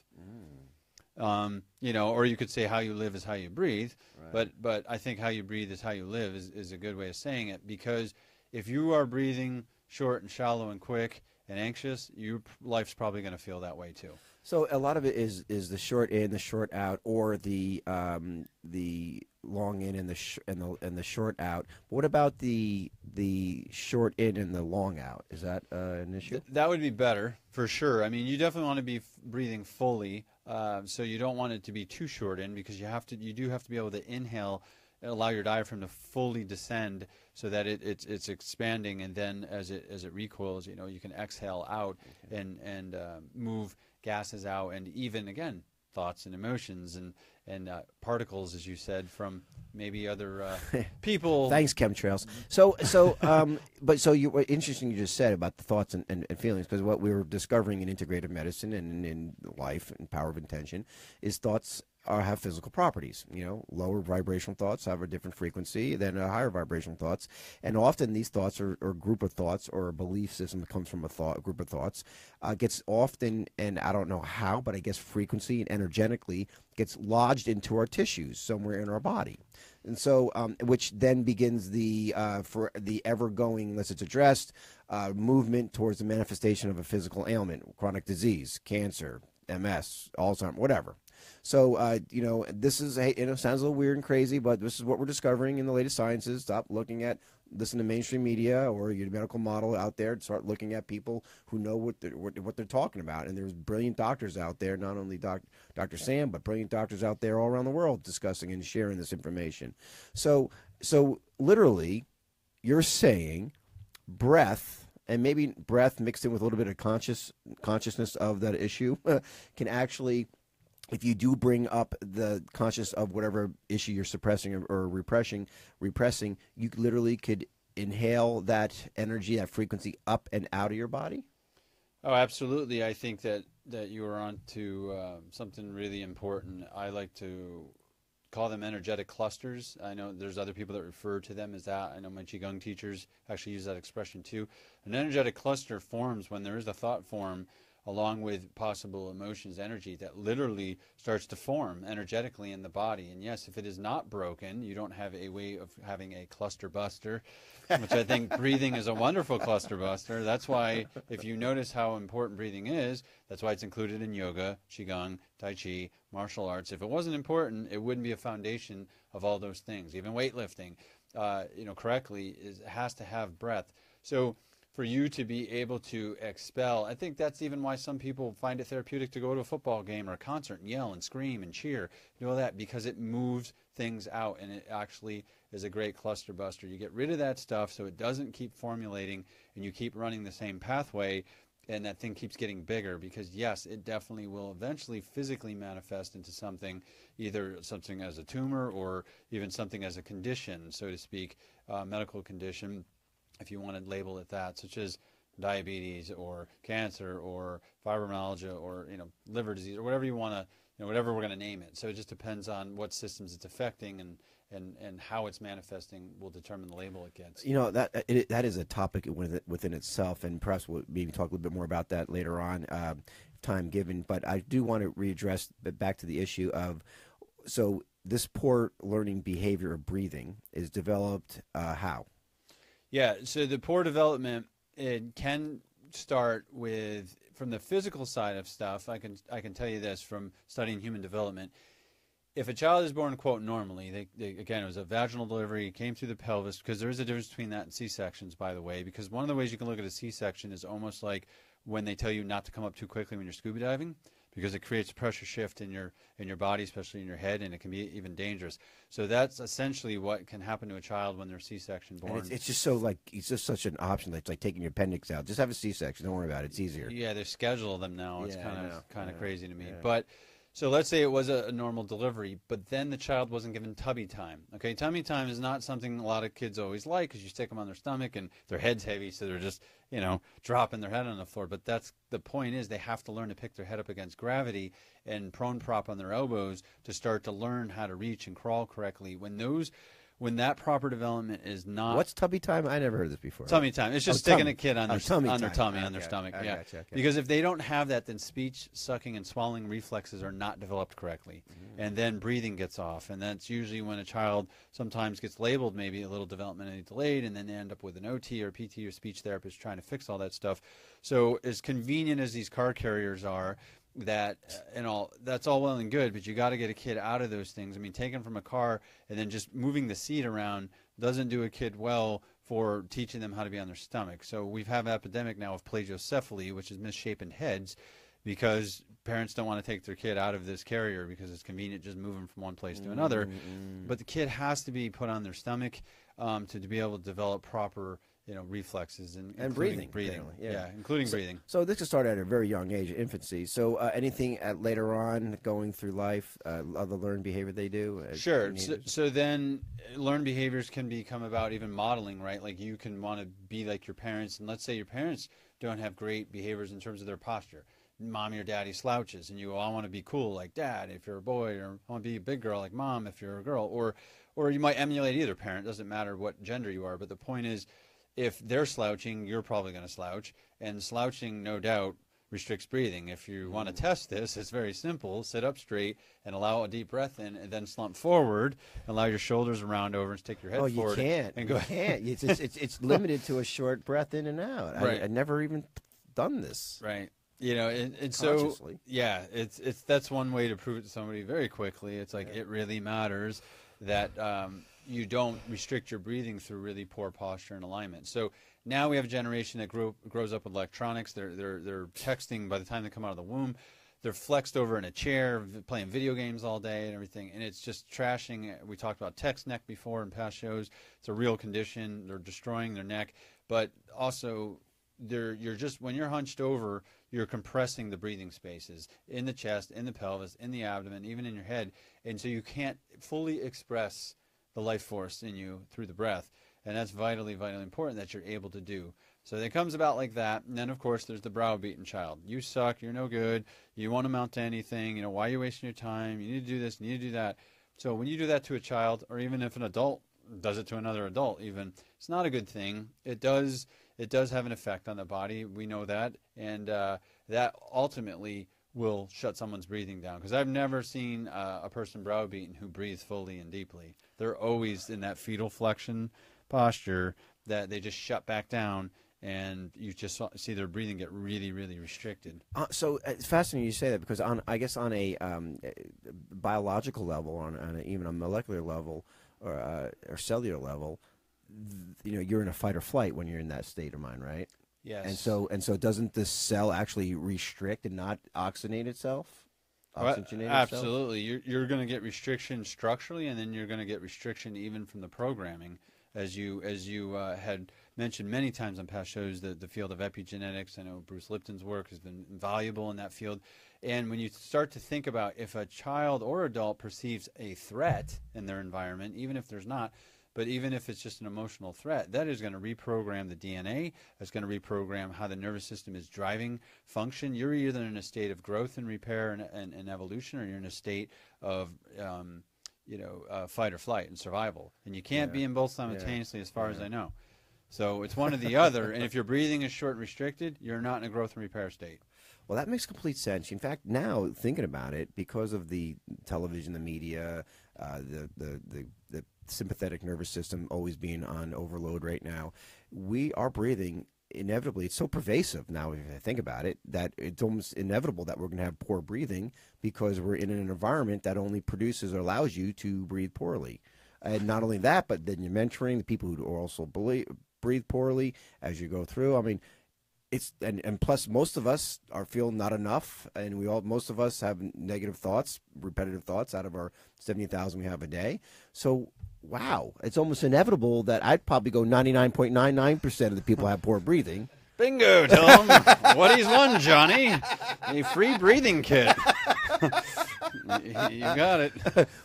Or you could say how you live is how you breathe. Right. But I think how you breathe is how you live is a good way of saying it, because if you are breathing short and shallow and quick, and anxious, your life's probably going to feel that way too. So a lot of it is the short in, the short out, or the long in and the short out. What about the short in and the long out? Is that an issue? That would be better for sure. I mean, you definitely want to be breathing fully, so you don't want it to be too short in, because you do have to be able to inhale and allow your diaphragm to fully descend so that it's expanding, and then as it recoils, you can exhale out and move gases out, and even again thoughts and emotions and particles, as you said, from maybe other people. Thanks, chemtrails. What interesting you just said about the thoughts and feelings, because what we were discovering in integrative medicine and in life and power of intention is thoughts have physical properties. Lower vibrational thoughts have a different frequency than higher vibrational thoughts, and often these thoughts or a group of thoughts or a belief system that comes from a group of thoughts gets often, and I don't know how, but I guess frequency and energetically gets lodged into our tissues somewhere in our body. And so, which then begins for the ever-going, unless it's addressed, movement towards the manifestation of a physical ailment, chronic disease, cancer, MS, Alzheimer's, whatever. So, this is, sounds a little weird and crazy, but this is what we're discovering in the latest sciences. Stop listen to mainstream media or your medical model out there. Start looking at people who know what they're talking about. And there's brilliant doctors out there, not only Dr. Sam, but brilliant doctors out there all around the world discussing and sharing this information. So literally, you're saying breath, and maybe breath mixed in with a little bit of consciousness of that issue, can actually, if you do bring up the conscious of whatever issue you're suppressing or repressing, you literally could inhale that energy, that frequency up and out of your body? Oh, absolutely. I think that you are on to something really important. I like to call them energetic clusters. I know there's other people that refer to them as that. I know my Qigong teachers actually use that expression too. An energetic cluster forms when there is a thought form along with possible emotions, energy that literally starts to form energetically in the body. And yes, if it is not broken, you don't have a way of having a cluster buster, which I think breathing is a wonderful cluster buster. That's why, if you notice how important breathing is, that's why it's included in yoga, Qigong, Tai Chi, martial arts. If it wasn't important, it wouldn't be a foundation of all those things. Even weightlifting, correctly, has to have breath. So for you to be able to expel, I think that's even why some people find it therapeutic to go to a football game or a concert and yell and scream and cheer, all that, because it moves things out, and it actually is a great cluster buster. You get rid of that stuff so it doesn't keep formulating and you keep running the same pathway, and that thing keeps getting bigger, because yes, it definitely will eventually physically manifest into something, either something as a tumor or even something as a condition, so to speak, medical condition, if you want to label it that, such as diabetes or cancer or fibromyalgia or liver disease or whatever you want to, whatever we're going to name it. So it just depends on what systems it's affecting, and how it's manifesting will determine the label it gets. That is a topic within itself, and perhaps we'll maybe talk a little bit more about that later on, time given. But I do want to readdress back to the issue of, so this poor learning behavior of breathing is developed how? Yeah, so the poor development, it can start with, from the physical side of stuff. I can tell you this from studying human development. If a child is born, quote, normally, again, it was a vaginal delivery, came through the pelvis, because there is a difference between that and C-sections, by the way, because one of the ways you can look at a C-section is almost like when they tell you not to come up too quickly when you're scuba diving, because it creates a pressure shift in your body, especially in your head, and it can be even dangerous. So that's essentially what can happen to a child when they're C-section born. It's just it's just such an option. It's like taking your appendix out. Just have a C-section. Don't worry about it. It's easier. Yeah, they schedule them now. It's kind of crazy to me. Yeah. But so let's say it was a normal delivery, but then the child wasn't given tummy time. Okay, tummy time is not something a lot of kids always like, because you stick them on their stomach and their head's heavy, so they're just dropping their head on the floor. But that's the point, is they have to learn to pick their head up against gravity and prone prop on their elbows to start to learn how to reach and crawl correctly. When when that proper development is not. What's tubby time? I never heard this before. Tummy time. It's just sticking tummy. a kid on their Tummy on their time. tummy, on their stomach. I Yeah. gotcha, okay. Because if they don't have that, then speech, sucking, and swallowing reflexes are not developed correctly, and then breathing gets off, and that's usually when a child sometimes gets labeled maybe a little developmentally delayed, and then they end up with an OT or PT or speech therapist trying to fix all that stuff. So as convenient as these car carriers are, that and all, that's all well and good, but you got to get a kid out of those things. I mean, taking from a car and then just moving the seat around doesn't do a kid well for teaching them how to be on their stomach. So we have an epidemic now of plagiocephaly, which is misshapen heads, because parents don't want to take their kid out of this carrier because it's convenient just moving from one place to another. But the kid has to be put on their stomach to be able to develop proper reflexes and breathing. Yeah, including breathing. So this can start at a very young age, infancy. So anything later on going through life, other learned behavior they do? Sure. So then learned behaviors can become about even modeling, right? Like you can want to be like your parents, and let's say your parents don't have great behaviors in terms of their posture. Mommy or daddy slouches, and you all want to be cool like dad if you're a boy, or I want to be a big girl like mom if you're a girl, or you might emulate either parent. It doesn't matter what gender you are, but the point is, if they're slouching, you're probably going to slouch, and slouching, no doubt, restricts breathing. If you want to test this, it's very simple. Sit up straight and allow a deep breath in, and then slump forward. Allow your shoulders to round over and stick your head forward. Oh, you can't. And go can't. It's limited to a short breath in and out. Right. I never even done this. Right. And so yeah, that's one way to prove it to somebody very quickly. It's like it really matters that you don't restrict your breathing through really poor posture and alignment. So now we have a generation that grows up with electronics. They're texting by the time they come out of the womb. They're flexed over in a chair, playing video games all day and everything, and it's just trashing. We talked about text neck before in past shows. It's a real condition. They're destroying their neck, but also when you're hunched over, you're compressing the breathing spaces in the chest, in the pelvis, in the abdomen, even in your head, and so you can't fully express the life force in you through the breath, and that's vitally, vitally important that you're able to do. So it comes about like that, and then of course there's the browbeaten child. You suck, you're no good, you won't amount to anything, why are you wasting your time, you need to do this, you need to do that. So when you do that to a child, or even if an adult does it to another adult even, it's not a good thing. It does have an effect on the body, we know that, and that ultimately will shut someone's breathing down, because I've never seen a person browbeaten who breathes fully and deeply. They're always in that fetal flexion posture that they just shut back down, and you just see their breathing get really, really restricted. So it's fascinating you say that, because on a biological level, on even a molecular level or cellular level, you're in a fight or flight when you're in that state of mind, right? Yes. And so doesn't the cell actually restrict and not oxygenate itself? Absolutely. You're going to get restriction structurally, and then you're going to get restriction even from the programming, as you had mentioned many times on past shows. The field of epigenetics, I know Bruce Lipton's work has been valuable in that field. And when you start to think about if a child or adult perceives a threat in their environment, even if there's not, but even if it's just an emotional threat, that is going to reprogram the DNA. That's going to reprogram how the nervous system is driving function. You're either in a state of growth and repair and evolution, or you're in a state of fight or flight and survival. And you can't be in both simultaneously, as far as I know. So it's one or the other. And if your breathing is short and restricted, you're not in a growth and repair state. Well, that makes complete sense. In fact, now thinking about it, because of the television, the media, the sympathetic nervous system always being on overload right now, our breathing, inevitably, it's so pervasive now, if I think about it, that it's almost inevitable that we're going to have poor breathing, because we're in an environment that only produces or allows you to breathe poorly. And not only that, but then you're mentoring the people who also breathe poorly as you go through. I mean, and plus most of us feel not enough, and most of us have negative thoughts, repetitive thoughts out of our 70,000 we have a day. So wow, it's almost inevitable that I'd probably go 99.99% of the people have poor breathing. Bingo, Tom. What he's won, Johnny? A free breathing kit. You got it.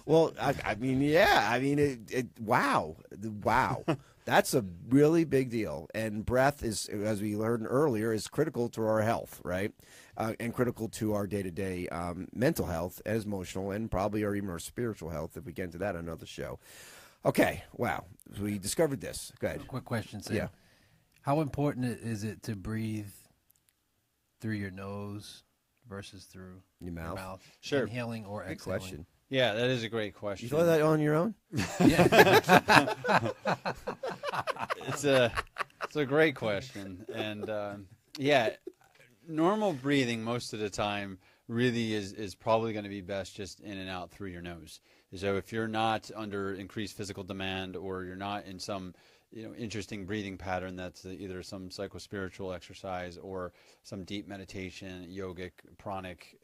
Well, I mean, wow. That's a really big deal. And breath is, as we learned earlier, is critical to our health, right? And critical to our day-to-day mental health, as emotional, and probably even our spiritual health, if we get into that on another show. Okay, wow. We discovered this. Go ahead. Quick question, Sam. Yeah. How important is it to breathe through your nose versus through Your mouth? Sure. Inhaling or Good exhaling? question. Yeah, that is a great question. You thought of that on your own? It's a great question, and yeah, normal breathing most of the time really is probably going to be best just in and out through your nose. So if you're not under increased physical demand, or you're not in some interesting breathing pattern that's either some psychospiritual exercise or some deep meditation, yogic, pranic,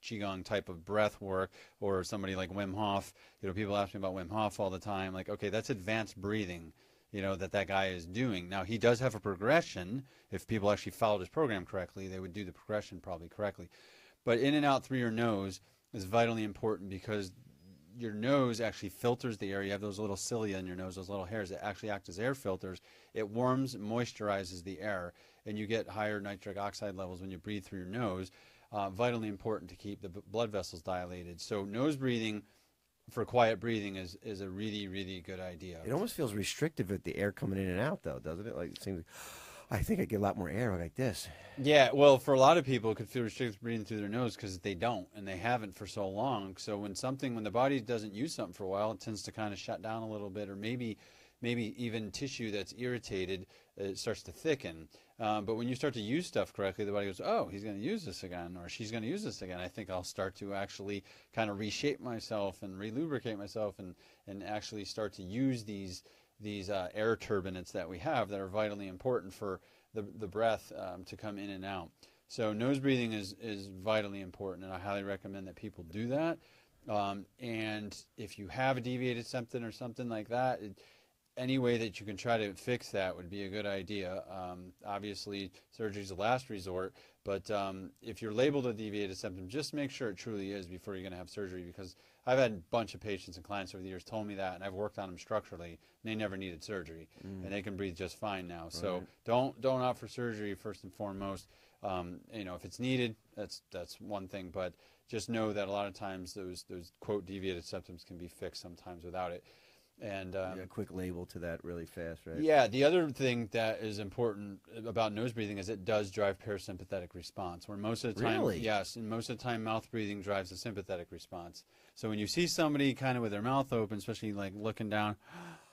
qigong type of breath work, or somebody like Wim Hof. People ask me about Wim Hof all the time. Like, okay, that's advanced breathing, that guy is doing. Now, he does have a progression. If people actually followed his program correctly, they would do the progression probably correctly. But in and out through your nose is vitally important, because your nose actually filters the air. You have those little cilia in your nose, those little hairs that actually act as air filters. It warms, moisturizes the air, and you get higher nitric oxide levels when you breathe through your nose. Vitally important to keep the blood vessels dilated. So nose breathing for quiet breathing is a really, really good idea. It almost feels restrictive at the air coming in and out, though, doesn't it? Like, it seems like, I think I get a lot more air like this. Yeah, well, for a lot of people, it could feel restricted breathing through their nose because they don't, and they haven't for so long. So when the body doesn't use something for a while, it tends to kind of shut down a little bit, or maybe even tissue that's irritated, it starts to thicken. But when you start to use stuff correctly, the body goes, oh, he's going to use this again, or she's going to use this again. I think I'll start to actually kind of reshape myself and relubricate myself, and actually start to use these air turbinates that we have that are vitally important for the breath to come in and out. So nose breathing is vitally important, and I highly recommend that people do that. And if you have a deviated septum or something like that, any way that you can try to fix that would be a good idea. Obviously, surgery is the last resort, but if you're labeled a deviated septum, just make sure it truly is before you're going to have surgery, because I've had a bunch of patients and clients over the years told me that, and I've worked on them structurally, and they never needed surgery, and they can breathe just fine now. Right. So don't opt for surgery first and foremost. If it's needed, that's one thing, but just know that a lot of times those quote deviated septums can be fixed sometimes without it. And a quick label to that really fast, right? Yeah, the other thing that is important about nose breathing is it does drive parasympathetic response, where most of the time, really? Yes, and most of the time mouth breathing drives a sympathetic response. So when you see somebody kind of with their mouth open, especially like looking down,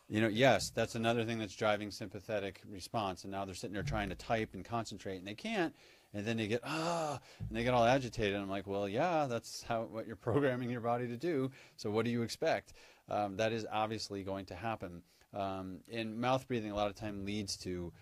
yes, that's another thing that's driving sympathetic response. And now they're sitting there trying to type and concentrate, and they can't. And then they get, and they get all agitated. And I'm like, well, yeah, that's what you're programming your body to do. So what do you expect? That is obviously going to happen. And mouth breathing a lot of time leads to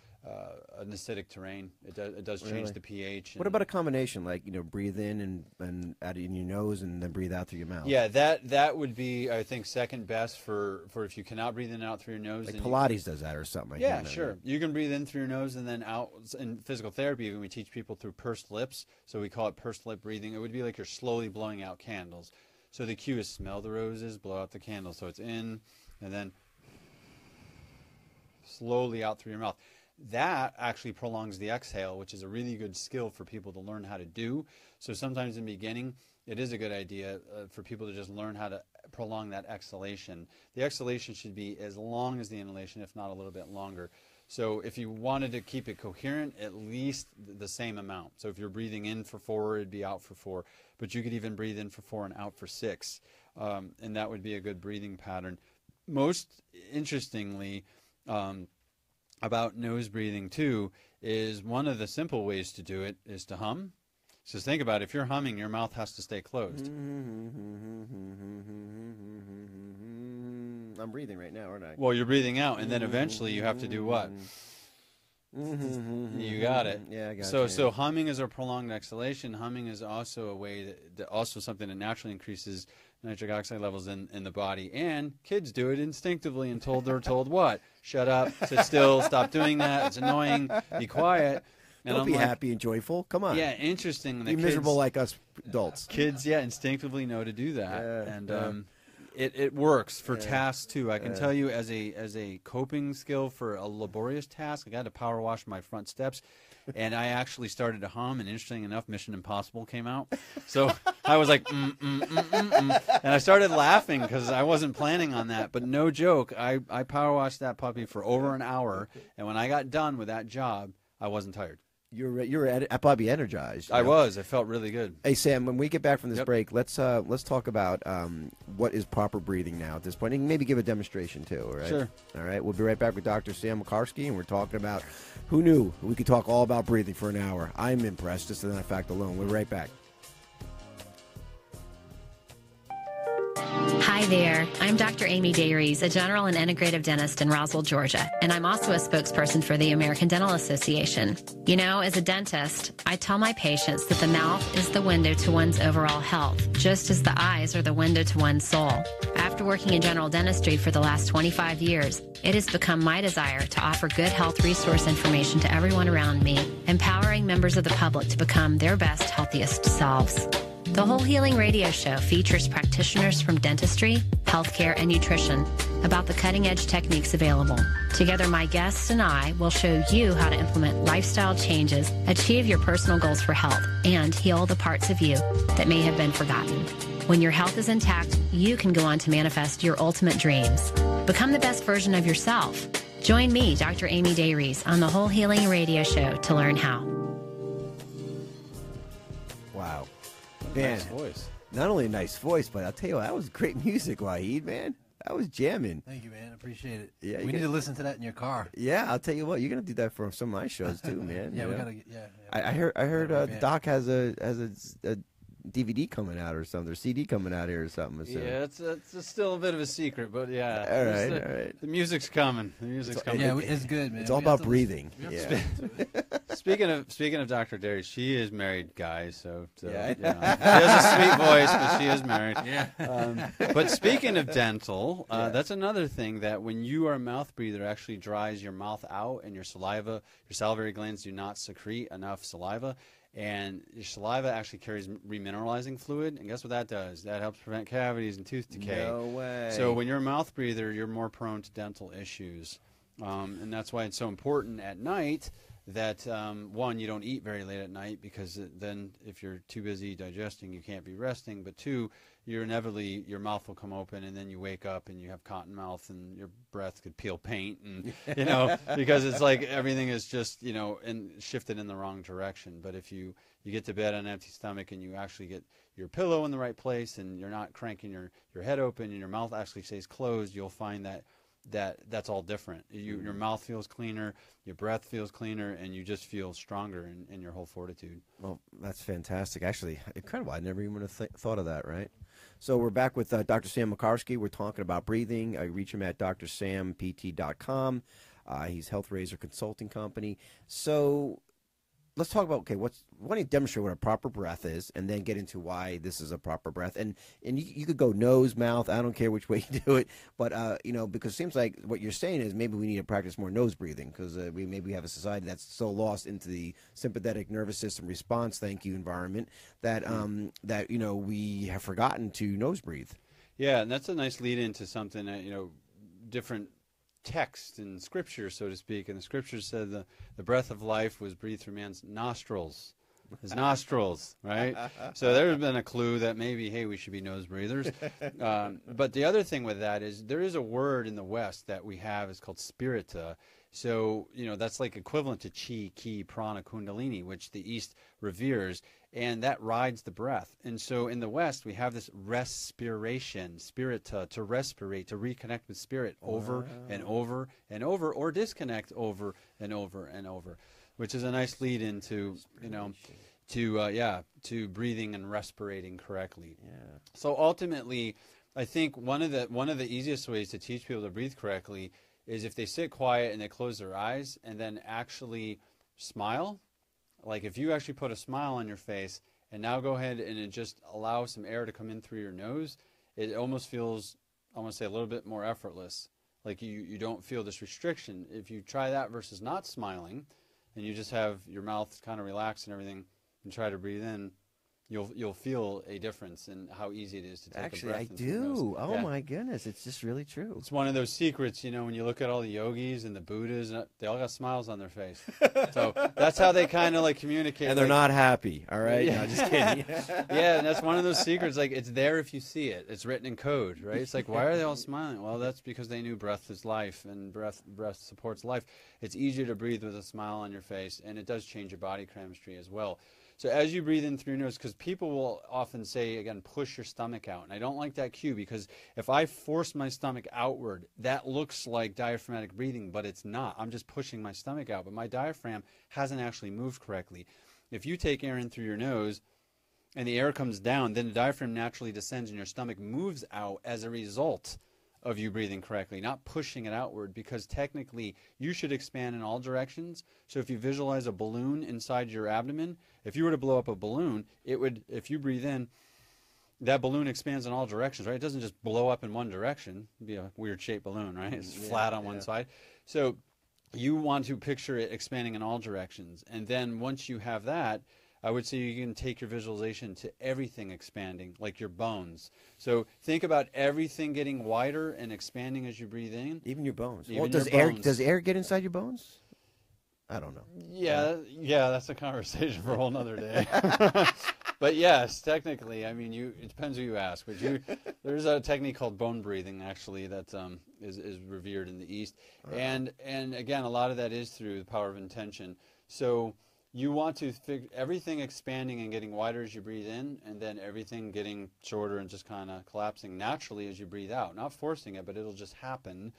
an acidic terrain. It does change the pH. What about a combination, like breathe in and out in your nose and then breathe out through your mouth? Yeah, that would be, I think, second best for if you cannot breathe in and out through your nose. Like Pilates does that or something. Yeah, sure. You can breathe in through your nose and then out. In physical therapy, even we teach people through pursed lips, so we call it pursed lip breathing. It would be like you're slowly blowing out candles. So the cue is smell the roses, blow out the candles. So it's in and then slowly out through your mouth. That actually prolongs the exhale, which is a really good skill for people to learn how to do. So sometimes in the beginning, it is a good idea for people to just learn how to prolong that exhalation. The exhalation should be as long as the inhalation, if not a little bit longer. So if you wanted to keep it coherent, at least the same amount. So if you're breathing in for 4, it'd be out for 4. But you could even breathe in for 4 and out for 6. And that would be a good breathing pattern. Most interestingly, about nose breathing too, is one of the simple ways to do it is to hum. So think about it. If you're humming, your mouth has to stay closed. I'm breathing right now, aren't I? Well, you're breathing out, and then eventually you have to do what? You got it. Yeah, I got it. it. So humming is a prolonged exhalation. Humming is also a way that also something that naturally increases nitric oxide levels in the body. And kids do it instinctively until they're told what? Shut up, sit still, stop doing that, it's annoying, be quiet. And Don't be happy and joyful. Come on. Yeah, interesting. Be miserable like us adults. Kids, instinctively know to do that. Yeah, and It works for tasks too. I can tell you, as a coping skill for a laborious task, I got to power wash my front steps, and I actually started to hum. And interesting enough, Mission Impossible came out, so I was like, and I started laughing because I wasn't planning on that. But no joke, I power washed that puppy for over an hour, and when I got done with that job, I wasn't tired. You're probably energized. I was. I felt really good. Hey Sam, when we get back from this break, let's talk about what is proper breathing now at this point, and maybe give a demonstration too. All right. Sure. All right. We'll be right back with Dr. Sam Makarski, and we're talking about who knew we could talk all about breathing for an hour. I'm impressed just in that fact alone. We'll be right back. Hi there. I'm Dr. Amy Dayries, a general and integrative dentist in Roswell, Georgia, and I'm also a spokesperson for the American Dental Association. You know, as a dentist, I tell my patients that the mouth is the window to one's overall health, just as the eyes are the window to one's soul. After working in general dentistry for the last 25 years, it has become my desire to offer good health resource information to everyone around me, empowering members of the public to become their best, healthiest selves. The Whole Healing Radio Show features practitioners from dentistry, healthcare, and nutrition about the cutting-edge techniques available. Together, my guests and I will show you how to implement lifestyle changes, achieve your personal goals for health, and heal the parts of you that may have been forgotten. When your health is intact, you can go on to manifest your ultimate dreams. Become the best version of yourself. Join me, Dr. Amy Dayries, on the Whole Healing Radio Show to learn how. Wow. Man, Nice voice. not only a nice voice, but I'll tell you what, that was great music, Wahid, man. That was jamming. Thank you, man. Appreciate it. Yeah, we you need got- to listen to that in your car. Yeah, I'll tell you what, you're gonna do that for some of my shows too, man. Yeah, you we know? gotta. Yeah. I heard revamp. Doc has a DVD coming out or something, or CD coming out here or something. So. Yeah, it's still a bit of a secret, but yeah. All right, It's all right. The music's coming. The music's coming. Yeah, it's good, man. It's all We have about to breathing. listen. We have Yeah. to Speaking of Dr. Derry, she is married, guys. So Yeah. you know, she has a sweet voice, but she is married. Yeah. But speaking of dental, that's another thing that when you are a mouth breather, actually dries your mouth out, and your salivary glands do not secrete enough saliva. And your saliva actually carries remineralizing fluid, and guess what that does? That helps prevent cavities and tooth decay. No way. So when you're a mouth breather, you're more prone to dental issues, and that's why it's so important at night that one, you don't eat very late at night, because then if you're too busy digesting, you can't be resting. But two, your mouth will come open, and then you wake up and you have cotton mouth, and your breath could peel paint, and because it's like everything is just and shifted in the wrong direction. But if you get to bed on an empty stomach, and you actually get your pillow in the right place, and you're not cranking your head open, and your mouth actually stays closed, you'll find that's all different. Your mouth feels cleaner, your breath feels cleaner, and you just feel stronger in your whole fortitude. Well, that's fantastic. Actually, incredible. I never even would have thought of that, right? So we're back with Dr. Sam Makarski. We're talking about breathing. Reach him at drsampt.com. He's Health Razor Consulting Company. So let's talk about, why don't you demonstrate what a proper breath is, and then get into why this is a proper breath. And you could go nose, mouth, I don't care which way you do it, but, because it seems like what you're saying is maybe we need to practice more nose breathing, because we have a society that's so lost into the sympathetic nervous system response, environment, that, we have forgotten to nose breathe. Yeah, and that's a nice lead into something that, different text in scripture, so to speak. And the scripture said the breath of life was breathed through man's nostrils. His nostrils, right? So there's been a clue that maybe, hey, we should be nose breathers. But the other thing with that is there is a word in the West that we have. It's called spirita. So, that's like equivalent to chi, ki, prana, kundalini, which the East reveres, and that rides the breath. And so in the West, we have this respiration, spirita, to respirate, to reconnect with spirit over and over and over, or disconnect over and over and over, which is a nice lead into, to breathing and respirating correctly. Yeah. So ultimately, I think one of the easiest ways to teach people to breathe correctly is if they sit quiet and they close their eyes and then actually smile. Like if you actually put a smile on your face and now go ahead and it just allow some air to come in through your nose, it almost feels, I want to say, a little bit more effortless. Like you don't feel this restriction. If you try that versus not smiling, and you just have your mouth kind of relaxed and everything, and try to breathe in, you'll feel a difference in how easy it is to take Actually, a breath I in through your nose. do. Oh Yeah. my goodness, it's just really true. It's one of those secrets, when you look at all the yogis and the Buddhas, they all got smiles on their face. So that's how they kind of like communicate. And they're not happy. All right, Yeah. no, just kidding. Yeah, and that's one of those secrets. Like, it's there if you see it. It's written in code, right? It's like, why are they all smiling? Well, that's because they knew breath is life, and breath supports life. It's easier to breathe with a smile on your face, and it does change your body chemistry as well. So as you breathe in through your nose, because people will often say, again, push your stomach out. And I don't like that cue, because if I force my stomach outward, that looks like diaphragmatic breathing, but it's not. I'm just pushing my stomach out, but my diaphragm hasn't actually moved correctly. If you take air in through your nose and the air comes down, then the diaphragm naturally descends and your stomach moves out as a result of you breathing correctly, not pushing it outward, because technically you should expand in all directions. So if you visualize a balloon inside your abdomen, if you were to blow up a balloon, it would, if you breathe in, that balloon expands in all directions, right? It doesn't just blow up in one direction. It'd be a weird shaped balloon, right? It's flat on one side. So you want to picture it expanding in all directions. And then once you have that, I would say you can take your visualization to everything expanding, like your bones. So think about everything getting wider and expanding as you breathe in. Even your bones. Even Well, your bones. does air get inside your bones? I don't know. Yeah, that's a conversation for a whole nother day. But yes, technically, I mean, it depends who you ask. But there's a technique called bone breathing, actually, that is revered in the East. And again, a lot of that is through the power of intention. So you want to everything expanding and getting wider as you breathe in, and then everything getting shorter and just kind of collapsing naturally as you breathe out. Not forcing it, but it'll just happen.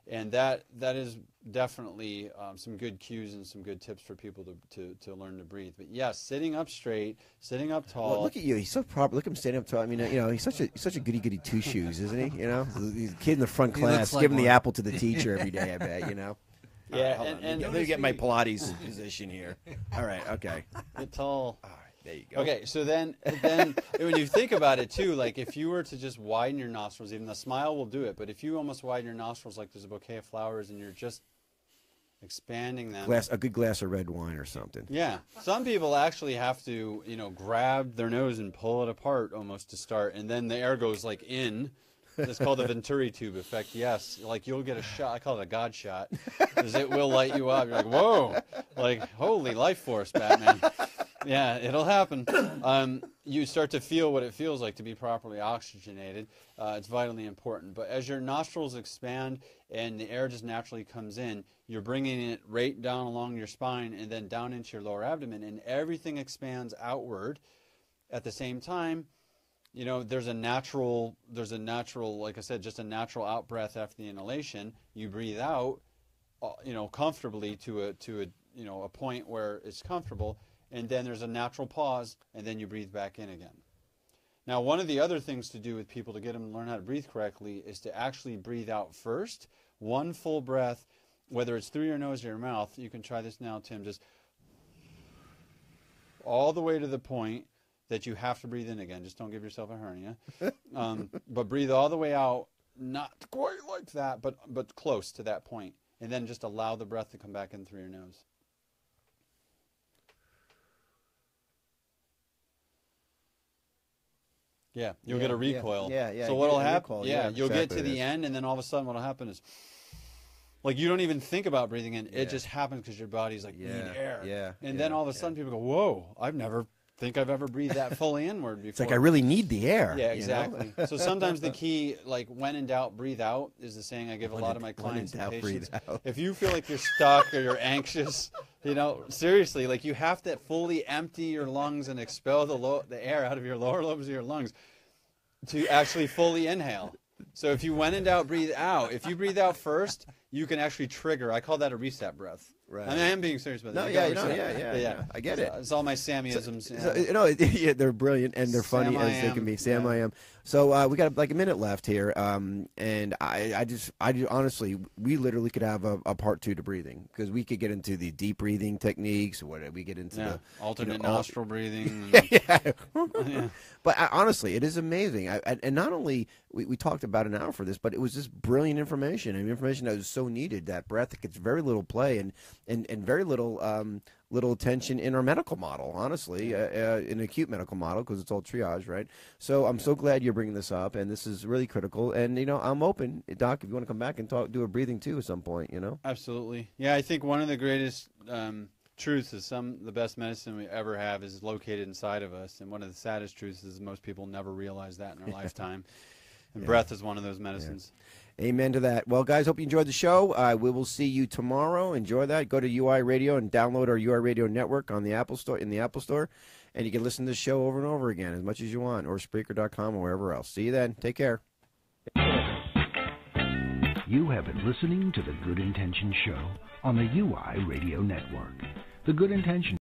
And that is definitely some good cues and some good tips for people to learn to breathe. But yes, sitting up straight, sitting up tall. Well, look at you. He's so proper. Look at him standing up tall. I mean, he's such a goody two shoes, isn't he? He's a kid in the front class, like giving the one. apple to the teacher every day. I bet. Yeah, Hold on. and let me get my Pilates position here. All right. Okay. get tall. All right. There you go. Okay, so then when you think about it too, like if you were to just widen your nostrils, even the smile will do it, but if you almost widen your nostrils like there's a bouquet of flowers and you're just expanding them. A good glass of red wine or something. Yeah. Some people actually have to, grab their nose and pull it apart almost to start, and then the air goes like in. It's called the Venturi tube effect. Yes, like you'll get a shot. I call it a God shot, because it will light you up. You're like, whoa, like holy life force, Batman. Yeah, it'll happen. You start to feel what it feels like to be properly oxygenated. It's vitally important. But as your nostrils expand and the air just naturally comes in, you're bringing it right down along your spine and then down into your lower abdomen, and everything expands outward. At the same time, there's a natural, like I said, just a natural out breath after the inhalation. You breathe out, comfortably to a point where it's comfortable, and then there's a natural pause, and then you breathe back in again. Now, one of the other things to do with people to get them to learn how to breathe correctly is to actually breathe out first, one full breath, whether it's through your nose or your mouth. You can try this now, Tim, just all the way to the point that you have to breathe in again. Just don't give yourself a hernia. But breathe all the way out, not quite like that, but close to that point. And then just allow the breath to come back in through your nose. Yeah, you'll get a recoil. Yeah. So what'll happen? Recoil, Yeah, you'll get exactly to the end, and then all of a sudden what'll happen is, like, you don't even think about breathing in. It just happens because your body's like, need air. Yeah. And then all of a sudden people go, whoa, I've never think I've ever breathed that fully inward before. It's like I really need the air. Yeah, exactly. So sometimes the key, like when in doubt, breathe out, is the saying I give a lot of my clients and patients. If you feel like you're stuck or you're anxious, seriously, like you have to fully empty your lungs and expel the air out of your lower lobes of your lungs to actually fully inhale. So if you when in doubt, breathe out. If you breathe out first, you can actually trigger. I call that a reset breath. Right. I mean, I am being serious about that. Yeah. I get it. It's all my Sammyisms. So, they're brilliant and they're funny as they can be. Sam, I am. So we got like a minute left here, and I just honestly, we literally could have a part 2 to breathing, because we could get into the deep breathing techniques. What we get into the alternate nostril breathing. But honestly, it is amazing. And not only we talked about an hour for this, but it was just brilliant information. I mean, information that was so so needed. That breath, it gets very little play and very little little attention in our medical model, honestly, in acute medical model, because it's all triage, right? So I'm so glad you're bringing this up, and this is really critical. And, you know, I'm open, Doc, if you want to come back and do a breathing, too, at some point, you know? Absolutely. Yeah, I think one of the greatest truths is the best medicine we ever have is located inside of us. And one of the saddest truths is most people never realize that in their lifetime. And breath is one of those medicines. Yeah. Amen to that. Well, guys, hope you enjoyed the show. We will see you tomorrow. Enjoy that. Go to UI Radio and download our UI Radio network on the Apple Store, and you can listen to the show over and over again as much as you want, or Spreaker.com or wherever else. See you then. Take care. You have been listening to The Good Intention Show on the UI Radio Network. The Good Intention